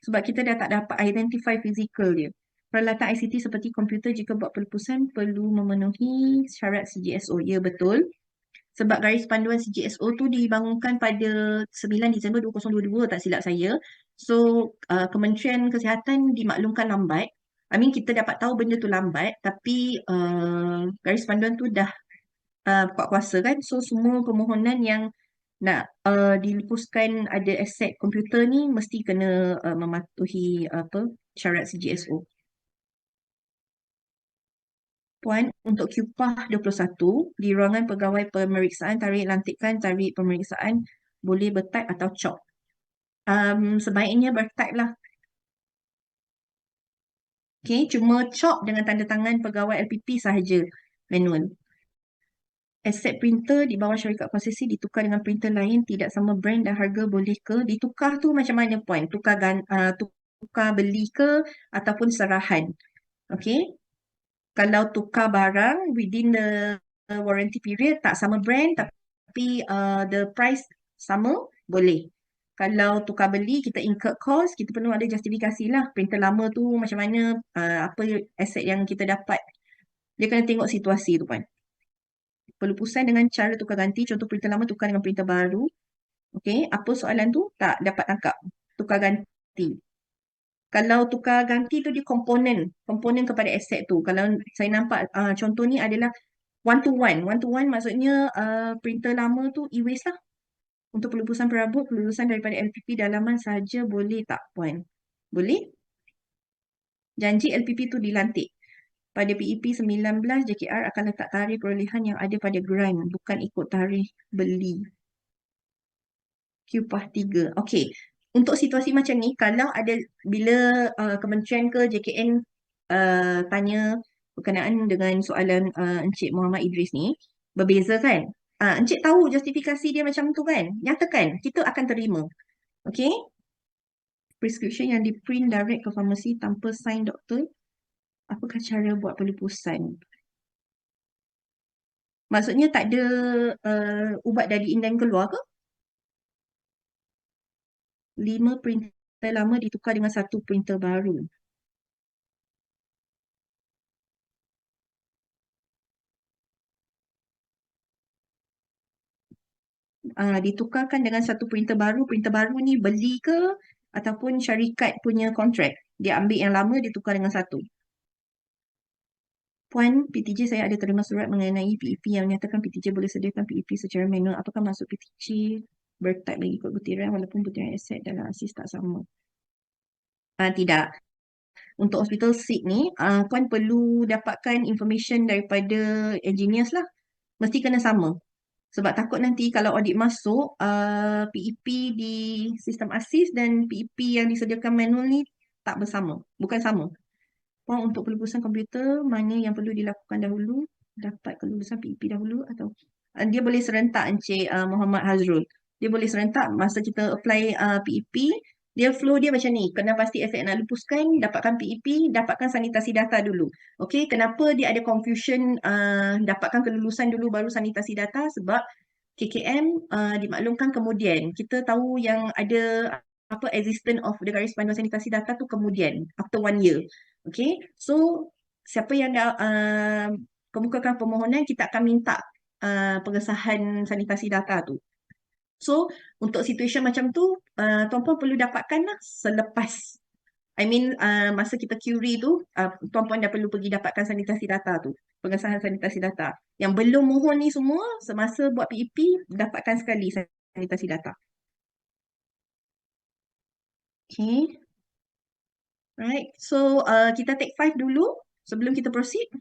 Sebab kita dah tak dapat identify fizikal dia. Peralatan ICT seperti komputer jika buat pelupusan perlu memenuhi syarat CGSO. Ya, betul. Sebab garis panduan CGSO tu dibangunkan pada 9 Disember 2022 tak silap saya. So, Kementerian Kesihatan dimaklumkan lambat. I mean, kita dapat tahu benda tu lambat, tapi garis panduan tu dah kuat kuasa kan. So, semua permohonan yang nak dilipuskan ada aset komputer ni mesti kena mematuhi syarat CGSO. Puan, untuk QPAH 21, di ruangan pegawai pemeriksaan, tarikh lantikan, tarikh pemeriksaan boleh bertype atau chop. Sebaiknya bertype lah. Okay, cuma chop dengan tanda tangan pegawai LPP sahaja, manual. Aset printer di bawah syarikat konsesi ditukar dengan printer lain tidak sama brand dan harga boleh ke? Ditukar tu macam mana puan? Tukar beli ke ataupun serahan? Okay. Kalau tukar barang within the warranty period tak sama brand tapi the price sama, boleh. Kalau tukar beli kita incur cost, kita perlu ada justifikasi lah. Printer lama tu macam mana, apa aset yang kita dapat. Dia kena tengok situasi tu puan. Pelupusan dengan cara tukar ganti, contoh printer lama tukar dengan printer baru. Okay, apa soalan tu? Tak dapat tangkap. Tukar ganti. Kalau tukar ganti tu dia komponen kepada aset tu. Kalau saya nampak contoh ni adalah one to one. One to one maksudnya printer lama tu e-waste lah. Untuk pelupusan perabot, kelulusan daripada LPP dalaman sahaja boleh tak puan? Boleh? Janji LPP tu dilantik. Pada PEP 19, JKR akan letak tarikh perolehan yang ada pada grant, bukan ikut tarikh beli. QPAH 3. Okey. Untuk situasi macam ni, kalau ada bila kementerian ke JKN tanya berkenaan dengan soalan Encik Muhammad Idris ni, berbeza kan? Encik tahu justifikasi dia macam tu kan? Nyatakan, kita akan terima. Okey? Prescription yang di-print direct ke farmasi tanpa sign doktor, apakah cara buat pelupusan? Maksudnya tak ada ubat dari Indian keluar ke? 5 printer lama ditukar dengan satu printer baru. Ditukarkan dengan satu printer baru. Printer baru ni beli ke ataupun syarikat punya kontrak? Dia ambil yang lama, dia tukar dengan satu. Puan, PTJ saya ada terima surat mengenai PEP yang menyatakan PTJ boleh sediakan PEP secara manual. Apakah maksud PTJ bertype mengikut butiran walaupun butiran aset dalam ASIS tak sama? Tidak. Untuk hospital seat ni, Puan perlu dapatkan information daripada engineers lah. Mesti kena sama. Sebab takut nanti kalau audit masuk, PEP di sistem ASIS dan PEP yang disediakan manual ni tak bersama. Bukan sama. Puan untuk kelulusan komputer, mana yang perlu dilakukan dahulu? Dapat kelulusan PEP dahulu atau dia boleh serentak Encik Muhammad Hazrul. Dia boleh serentak masa kita apply PEP, dia flow dia macam ni. Kena pasti aset nak lupuskan, dapatkan PEP, dapatkan sanitasi data dulu. Okey, kenapa dia ada confusion dapatkan kelulusan dulu baru sanitasi data? Sebab KKM dimaklumkan kemudian. Kita tahu yang ada apa existence of the garis panduan sanitasi data tu kemudian after 1 year. Okay, so siapa yang dah kemukakan permohonan, kita akan minta pengesahan sanitasi data tu. So untuk situasi macam tu, tuan puan perlu dapatkan lah selepas, I mean masa kita query tu, tuan puan dah perlu pergi dapatkan sanitasi data tu, pengesahan sanitasi data. Yang belum mohon ni semua, semasa buat PEP, dapatkan sekali sanitasi data. Okay, right. So kita take 5 dulu sebelum kita proceed.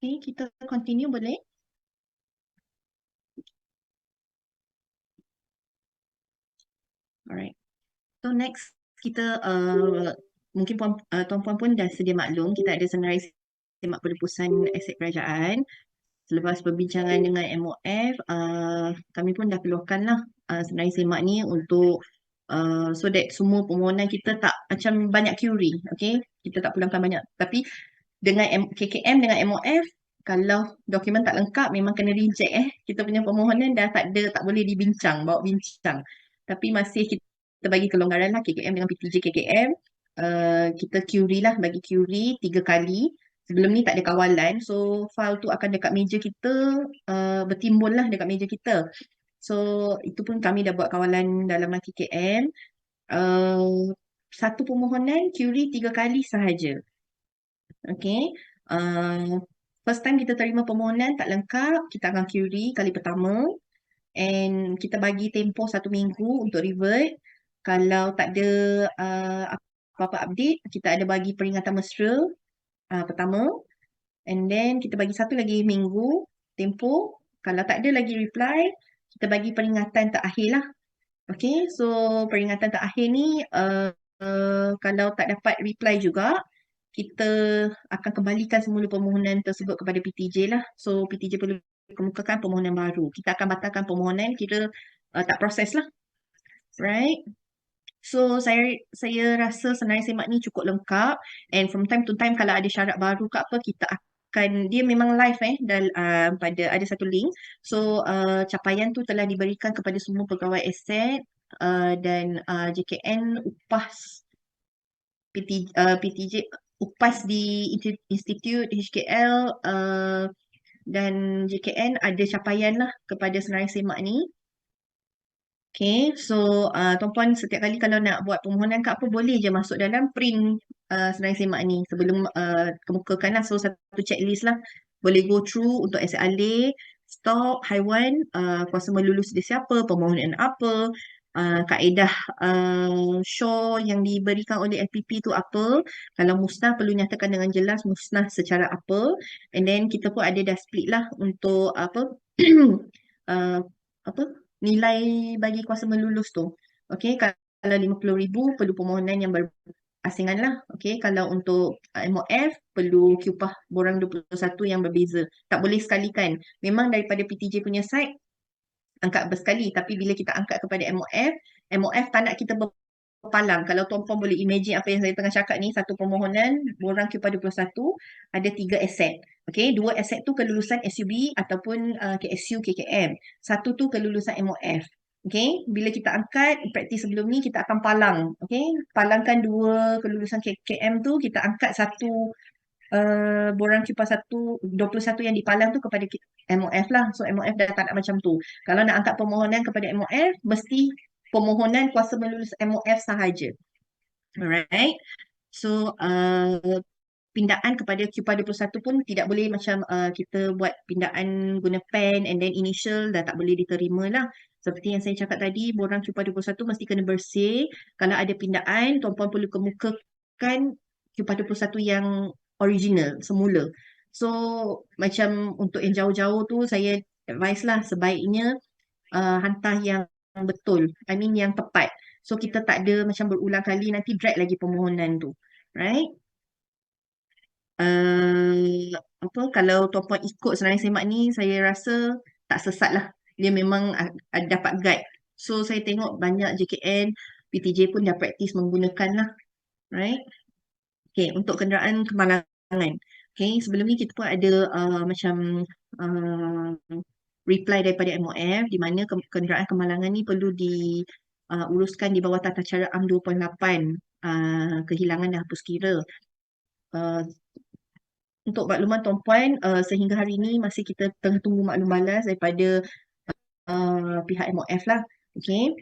Okay, kita continue boleh? Alright. So next kita mungkin tuan-puan pun dah sedia maklum kita ada senarai semak penebusan aset kerajaan. Selepas perbincangan dengan MOF, kami pun dah keluarkanlah senarai semak ni untuk so that semua permohonan kita tak macam banyak query, okay? Kita tak pulangkan banyak. Tapi dengan KKM dengan MOF, kalau dokumen tak lengkap memang kena reject Kita punya permohonan dah tak ada, tak boleh dibincang, bawa bincang. Tapi masih kita bagi kelonggaran lah KKM dengan PTJ KKM. Kita query lah, bagi query 3 kali. Sebelum ni tak ada kawalan, so file tu akan dekat meja kita, bertimbun lah dekat meja kita. So itu pun kami dah buat kawalan dalam KKM. Satu permohonan query 3 kali sahaja. Okay. First time kita terima permohonan tak lengkap, kita akan query kali pertama and kita bagi tempoh 1 minggu untuk revert. Kalau tak ada apa-apa update, kita ada bagi peringatan mesra pertama and then kita bagi satu lagi minggu tempoh. Kalau tak ada lagi reply, kita bagi peringatan terakhir lah. Okay, so peringatan terakhir ni kalau tak dapat reply juga, kita akan kembalikan semula permohonan tersebut kepada PTJ lah. So PTJ perlu kemukakan permohonan baru. Kita akan batalkan permohonan, kira tak proses lah. Right? So saya rasa senarai semak ni cukup lengkap and from time to time kalau ada syarat baru ke apa, kita akan, dia memang live pada ada satu link. So capaian tu telah diberikan kepada semua pegawai aset dan JKN UPAS PTJ UPAS di Institut HKL dan JKN ada capaian lah kepada senarai semak ni. Okay, so tuan-puan setiap kali kalau nak buat permohonan ke apa, boleh je masuk dalam print senarai semak ni sebelum kemukakan lah. So satu checklist lah. Boleh go through untuk aset alih, stok, haiwan, kuasa melulus dia siapa, permohonan apa, kaedah show yang diberikan oleh LPP tu apa. Kalau musnah perlu nyatakan dengan jelas musnah secara apa. And then kita pun ada dah split lah untuk apa uh, apa nilai bagi kuasa melulus tu. Okey, kalau 50,000 perlu permohonan yang berasingan lah. Okey, kalau untuk MOF perlu kiupah borang 21 yang berbeza. Tak boleh sekalikan. Memang daripada PTJ punya side angkat bersekali, tapi bila kita angkat kepada MOF tak nak kita berpalang. Kalau tuan-puan boleh imagine apa yang saya tengah cakap ni, satu permohonan borang kiupah 21 ada 3 aset. Okay, 2 aset tu kelulusan SUB ataupun KSU KKM. Satu tu kelulusan MOF. Okay, bila kita angkat, praktis sebelum ni kita akan palang. Okay, palangkan 2 kelulusan KKM tu, kita angkat satu borang kipas 21 yang dipalang tu kepada MOF lah. So MOF dah tak nak macam tu. Kalau nak angkat permohonan kepada MOF, mesti permohonan kuasa melulus MOF sahaja. Alright. So pindaan kepada QPA 21 pun tidak boleh macam kita buat pindaan guna pen and then initial dah tak boleh diterima lah. Seperti yang saya cakap tadi, borang QPA 21 mesti kena bersih. Kalau ada pindaan, tuan-puan perlu kemukakan QPA 21 yang original, semula. So macam untuk yang jauh-jauh tu saya advise lah sebaiknya hantar yang betul. I mean yang tepat. So kita tak ada macam berulang kali nanti drag lagi permohonan tu. Right? Apa kalau tuan-puan ikut senarai semak ni, saya rasa tak sesat lah. Dia memang ada dapat guide. So saya tengok banyak JKN, PTJ pun dah praktis menggunakan lah. Right? Okay, untuk kenderaan kemalangan. Okay, sebelum ni kita pun ada macam uh, reply daripada MOF di mana kenderaan kemalangan ni perlu diuruskan di bawah Tata Cara Am 2.8, kehilangan dan hapus kira. Untuk makluman tuan-puan, sehingga hari ini masih kita tengah tunggu maklum balas daripada pihak MOF lah. Okay.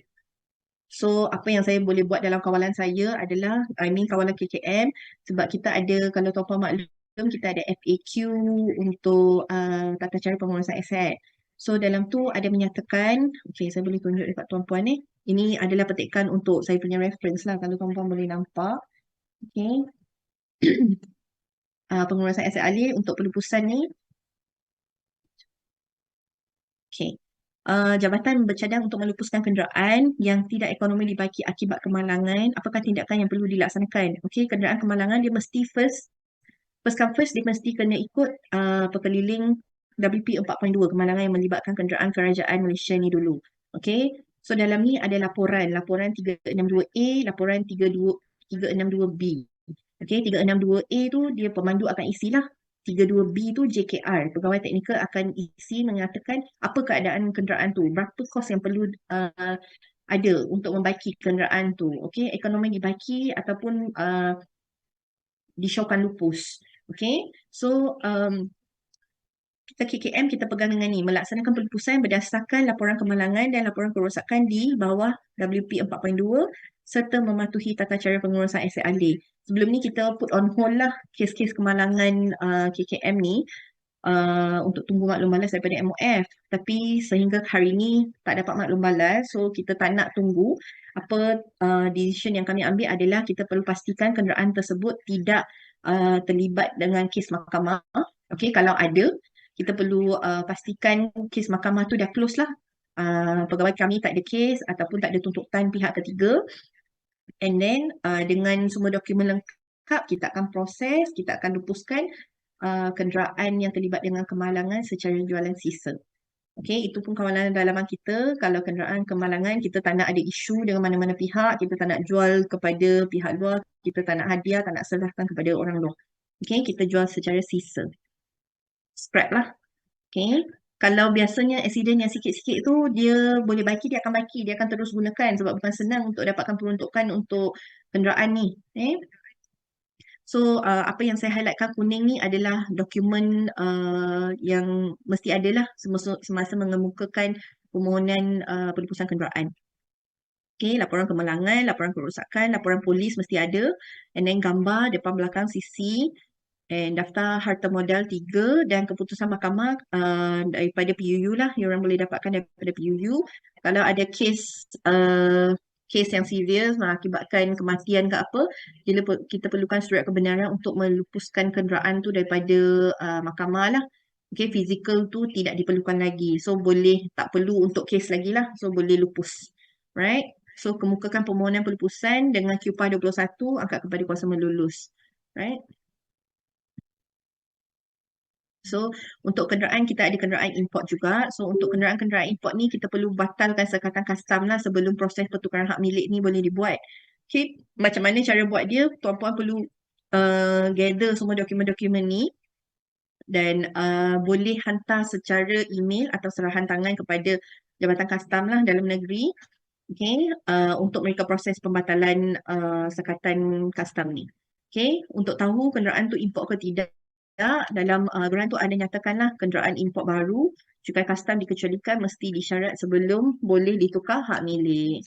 So, apa yang saya boleh buat dalam kawalan saya adalah, I mean kawalan KKM, sebab kita ada, kalau tuan-puan maklum, kita ada FAQ untuk tata cara pengurusan aset. So, dalam tu ada menyatakan, okay, saya boleh tunjuk dekat tuan-puan ni. Ini adalah petikan untuk saya punya reference lah, kalau tuan-puan boleh nampak. Okay. Pengurusan aset alih untuk pelupusan ni Okey. Jabatan bercadang untuk melupuskan kenderaan yang tidak ekonomi dibagi akibat kemalangan. Apakah tindakan yang perlu dilaksanakan? Okey, kenderaan kemalangan dia mesti first come first, dia mesti kena ikut pekeliling WP 4.2, kemalangan yang melibatkan kenderaan kerajaan Malaysia ni dulu. Okey. So dalam ni ada laporan 362A, laporan 362B. Okey, 362A tu dia pemandu akan isilah. 32B tu JKR, pegawai teknikal akan isi mengatakan apa keadaan kenderaan tu, berapa kos yang perlu ada untuk membaiki kenderaan tu. Okey, ekonomi dibaki ataupun disyorkan lupus. Okey, so kita KKM kita pegang dengan ni, melaksanakan pelupusan berdasarkan laporan kemalangan dan laporan kerosakan di bawah WP 4.2 serta mematuhi tata cara pengurusan aset alih. Sebelum ni kita put on hold lah kes-kes kemalangan KKM ni untuk tunggu maklum balas daripada MOF. Tapi sehingga hari ni tak dapat maklum balas, so kita tak nak tunggu. Apa decision yang kami ambil adalah kita perlu pastikan kenderaan tersebut tidak terlibat dengan kes mahkamah. Okey, kalau ada, kita perlu pastikan kes mahkamah tu dah close lah. Pegawai kami tak ada kes ataupun tak ada tuntutan pihak ketiga. And then dengan semua dokumen lengkap, kita akan proses, kita akan lupuskan kenderaan yang terlibat dengan kemalangan secara jualan sisa. Okey, itu pun kawalan dalaman kita. Kalau kenderaan kemalangan, kita tak nak ada isu dengan mana-mana pihak, kita tak nak jual kepada pihak luar, kita tak nak hadiah, tak nak serahkan kepada orang luar. Okey, kita jual secara sisa. Scrap lah. Okay. Kalau biasanya accident yang sikit-sikit tu dia boleh baiki, dia akan baiki, dia akan terus gunakan sebab bukan senang untuk dapatkan peruntukan untuk kenderaan ni. Okay. So apa yang saya highlightkan kuning ni adalah dokumen yang mesti ada lah semasa mengemukakan permohonan pelupusan kenderaan. Okay, laporan kemalangan, laporan kerosakan, laporan polis mesti ada, and then gambar depan belakang sisi, and daftar harta modal 3 dan keputusan mahkamah daripada PUU lah, yang orang boleh dapatkan daripada PUU. Kalau ada kes yang serius mengakibatkan kematian ke apa, kita perlukan surat kebenaran untuk melupuskan kenderaan tu daripada mahkamah lah. Okay, fizikal tu tidak diperlukan lagi. So boleh, tak perlu untuk kes lagi lah. So boleh lupus. Right? So kemukakan permohonan pelupusan dengan QPAH 21 angkat kepada kuasa melulus. Right? So untuk kenderaan kita ada kenderaan import juga. So untuk kenderaan-kenderaan import ni kita perlu batalkan sekatan custom lah sebelum proses pertukaran hak milik ni boleh dibuat. Okay, macam mana cara buat dia? Tuan-puan perlu gather semua dokumen-dokumen ni dan boleh hantar secara email atau serahan tangan kepada Jabatan Custom lah dalam negeri. Okay, untuk mereka proses pembatalan sekatan custom ni. Okay, untuk tahu kenderaan tu import ke tidak, dalam geran tu ada nyatakanlah kenderaan import baru, cukai custom dikecualikan mesti disyarat sebelum boleh ditukar hak milik.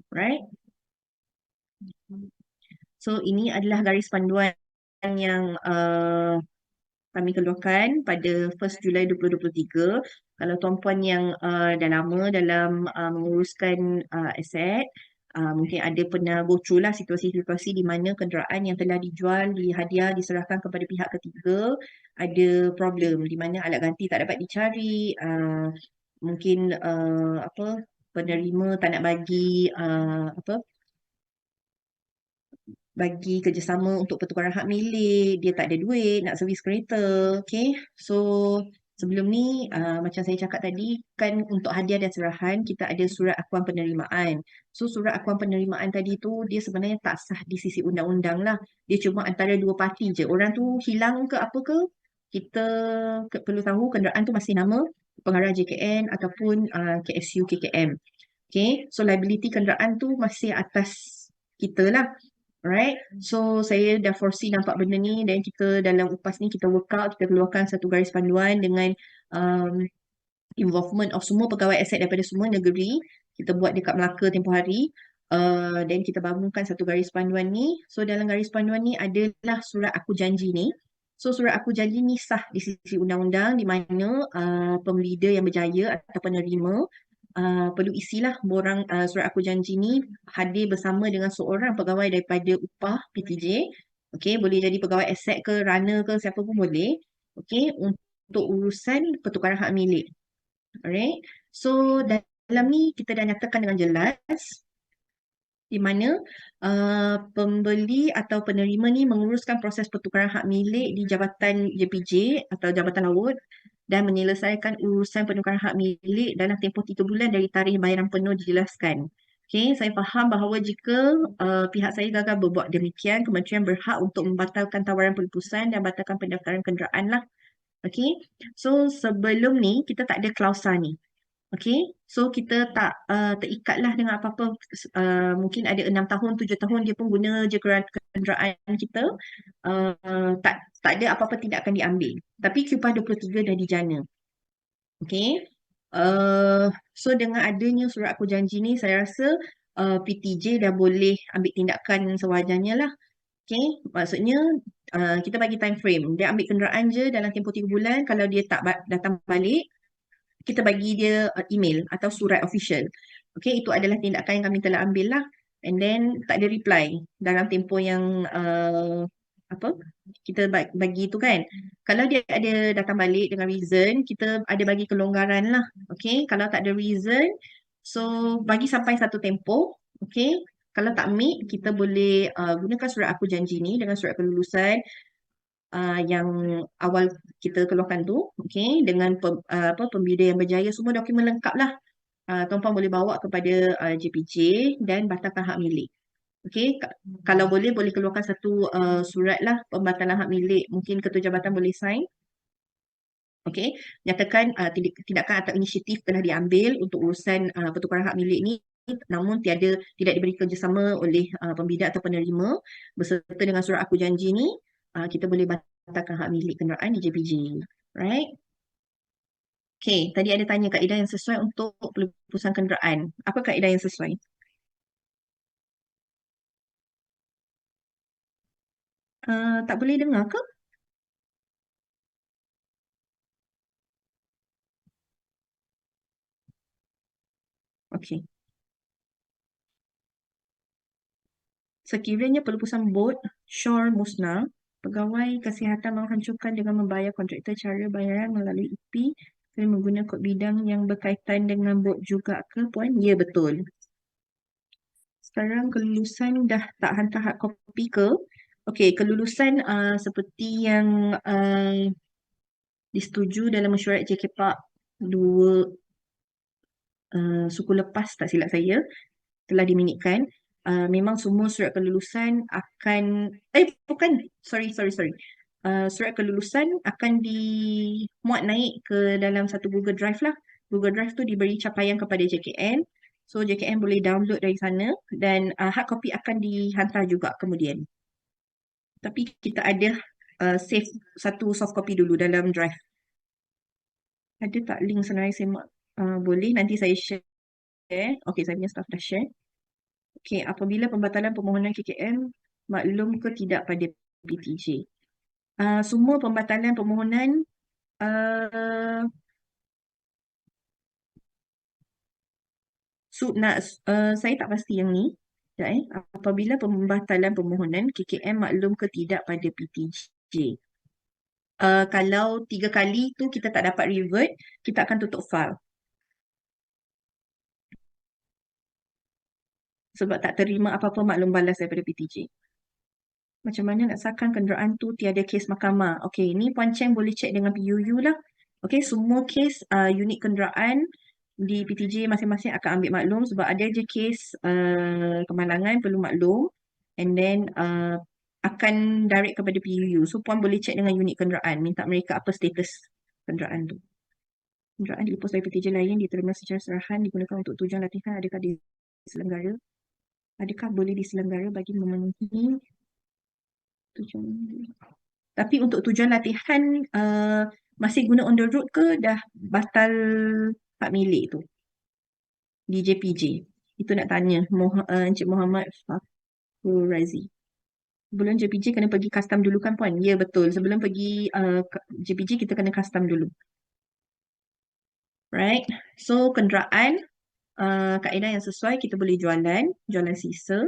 Right? So ini adalah garis panduan yang kami keluarkan pada 1 Julai 2023. Kalau tuan-puan yang dah lama dalam menguruskan aset, mungkin ada pernah go through lah situasi-situasi di mana kenderaan yang telah dijual, dihadiah, diserahkan kepada pihak ketiga, ada problem di mana alat ganti tak dapat dicari, mungkin penerima tak nak bagi kerjasama untuk pertukaran hak milik, dia tak ada duit nak servis kereta. Okay, so sebelum ni macam saya cakap tadi kan, untuk hadiah dan serahan kita ada surat akuan penerimaan. So surat akuan penerimaan tadi tu dia sebenarnya tak sah di sisi undang-undang lah. Dia cuma antara dua parti je. Orang tu hilang ke apa ke, kita perlu tahu kenderaan tu masih nama pengarah JKN ataupun KSU KKM. Okay, so liability kenderaan tu masih atas kita lah. Alright, so saya dah foresee nampak benda ni dan kita dalam UPAS ni kita work out, kita keluarkan satu garis panduan dengan involvement of semua pegawai aset daripada semua negeri. Kita buat dekat Melaka tempoh hari dan kita bangunkan satu garis panduan ni. So dalam garis panduan ni adalah surat aku janji ni. So surat aku janji ni sah di sisi undang-undang di mana pembelider yang berjaya atau penerima perlu isilah borang surat aku janji ni hadir bersama dengan seorang pegawai daripada upah PTJ. Okey, boleh jadi pegawai aset ke, runner ke, siapa pun boleh. Okey, untuk urusan pertukaran hak milik. Alright. So dalam ni kita dah nyatakan dengan jelas di mana pembeli atau penerima ni menguruskan proses pertukaran hak milik di Jabatan JPJ atau Jabatan Laut dan menyelesaikan urusan penukaran hak milik dalam tempoh 3 bulan dari tarikh bayaran penuh dijelaskan. Okey, saya faham bahawa jika pihak saya gagal berbuat demikian, kementerian berhak untuk membatalkan tawaran pelupusan dan batalkan pendaftaran kenderaan lah. Okey, so sebelum ni kita tak ada klausa ni. Okay, so kita tak terikatlah dengan apa-apa. Mungkin ada 6 tahun, 7 tahun dia pun guna je kenderaan kita. Tak ada apa-apa tindakan diambil. Tapi Q-PAS 23 dah dijana. Okay, so dengan adanya surat aku janji ni, saya rasa PTJ dah boleh ambil tindakan sewajarnya lah. Okay, maksudnya kita bagi time frame. Dia ambil kenderaan je dalam tempoh 3 bulan. Kalau dia tak datang balik, kita bagi dia email atau surat official. Okay, itu adalah tindakan yang kami telah ambil lah. And then tak ada reply dalam tempoh yang apa kita bagi tu kan. Kalau dia ada datang balik dengan reason, kita ada bagi kelonggaran lah. Okay, kalau tak ada reason, so bagi sampai satu tempoh. Okay, kalau tak meet, kita boleh gunakan surat aku janji ni dengan surat kelulusan yang awal kita keluarkan tu, okay, dengan pembida yang berjaya, semua dokumen lengkap lah. Tuan-puan boleh bawa kepada JPJ dan batalkan hak milik. Okay, kalau boleh keluarkan satu surat lah pembatalan hak milik. Mungkin ketua jabatan boleh sign. Okay, nyatakan tindakan atau inisiatif telah diambil untuk urusan pertukaran hak milik ni, namun tidak diberi kerjasama oleh pembida atau penerima berserta dengan surat aku janji ni, kita boleh batalkan hak milik kenderaan di JPJ. Right? Okay, tadi ada tanya kaedah yang sesuai untuk pelupusan kenderaan. Apa kaedah yang sesuai? Tak boleh dengar ke? Okay. Sekiranya pelupusan bot shore musnah, pegawai kesihatan menghancurkan dengan membayar kontraktor cara bayaran melalui EP dan menggunakan kod bidang yang berkaitan dengan bot juga ke, Puan? Ya, betul. Sekarang kelulusan dah tak hantar hard copy ke? Okey, kelulusan seperti yang disetujui dalam mesyuarat JKPAK 2 suku lepas tak silap saya telah diminitkan. Memang semua surat kelulusan akan bukan, sorry. Surat kelulusan akan dimuat naik ke dalam satu Google Drive lah. Google Drive tu diberi capaian kepada JKN. So JKN boleh download dari sana dan hard copy akan dihantar juga kemudian. Tapi kita ada save satu soft copy dulu dalam drive. Ada tak link senarai semak? Boleh, nanti saya share. Okey, saya punya staff dah share. Okey, apabila pembatalan permohonan KKM maklum ke tidak pada PTJ. Semua pembatalan permohonan uh, saya tak pasti yang ni. Sekejap, apabila pembatalan permohonan KKM maklum ke tidak pada PTJ. Kalau 3 kali tu kita tak dapat revert, kita akan tutup file. Sebab tak terima apa-apa maklum balas daripada PTJ. Macam mana nak sahkan kenderaan tu tiada kes mahkamah? Okey, ni Puan Cheng boleh cek dengan PUU lah. Okey, semua kes unit kenderaan di PTJ masing-masing akan ambil maklum sebab ada je kes kemalangan perlu maklum and then akan direct kepada PUU. So Puan boleh cek dengan unit kenderaan, minta mereka apa status kenderaan tu. Kenderaan dilepas dari PTJ lain diterima secara serahan digunakan untuk tujuan latihan, adakah diselenggara? Adakah boleh diselenggara bagi memenuhi tujuan? Tapi untuk tujuan latihan masih guna on the road ke dah batal hak milik tu di JPJ? Itu nak tanya Encik Muhammad Fakhur Razi. Sebelum JPJ kena pergi custom dulu kan Puan? Ya, betul. Sebelum pergi JPJ kita kena custom dulu. Right. So kenderaan kaedah yang sesuai kita boleh jualan sisa,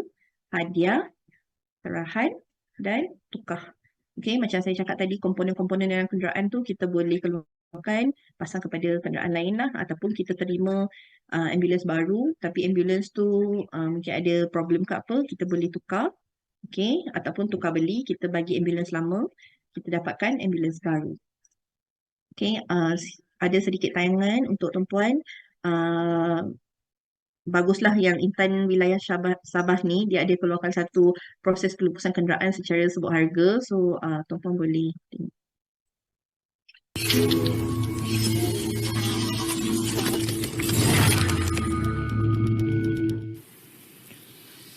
hadiah, serahan dan tukar. Okay, macam saya cakap tadi, komponen-komponen dalam kenderaan tu kita boleh keluar kan pasang kepada kenderaan lain lah, ataupun kita terima ambulans baru tapi ambulans tu mungkin ada problem ke apa, kita boleh tukar, okay, ataupun tukar beli, kita bagi ambulans lama, kita dapatkan ambulans baru. Okay, ada sedikit tayangan untuk tuan-puan. Baguslah yang Intan wilayah Sabah ni, dia ada keluarkan satu proses pelupusan kenderaan secara sebut harga. So tuan-puan boleh tengok.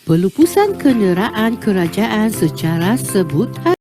Pelupusan kenderaan kerajaan secara sebut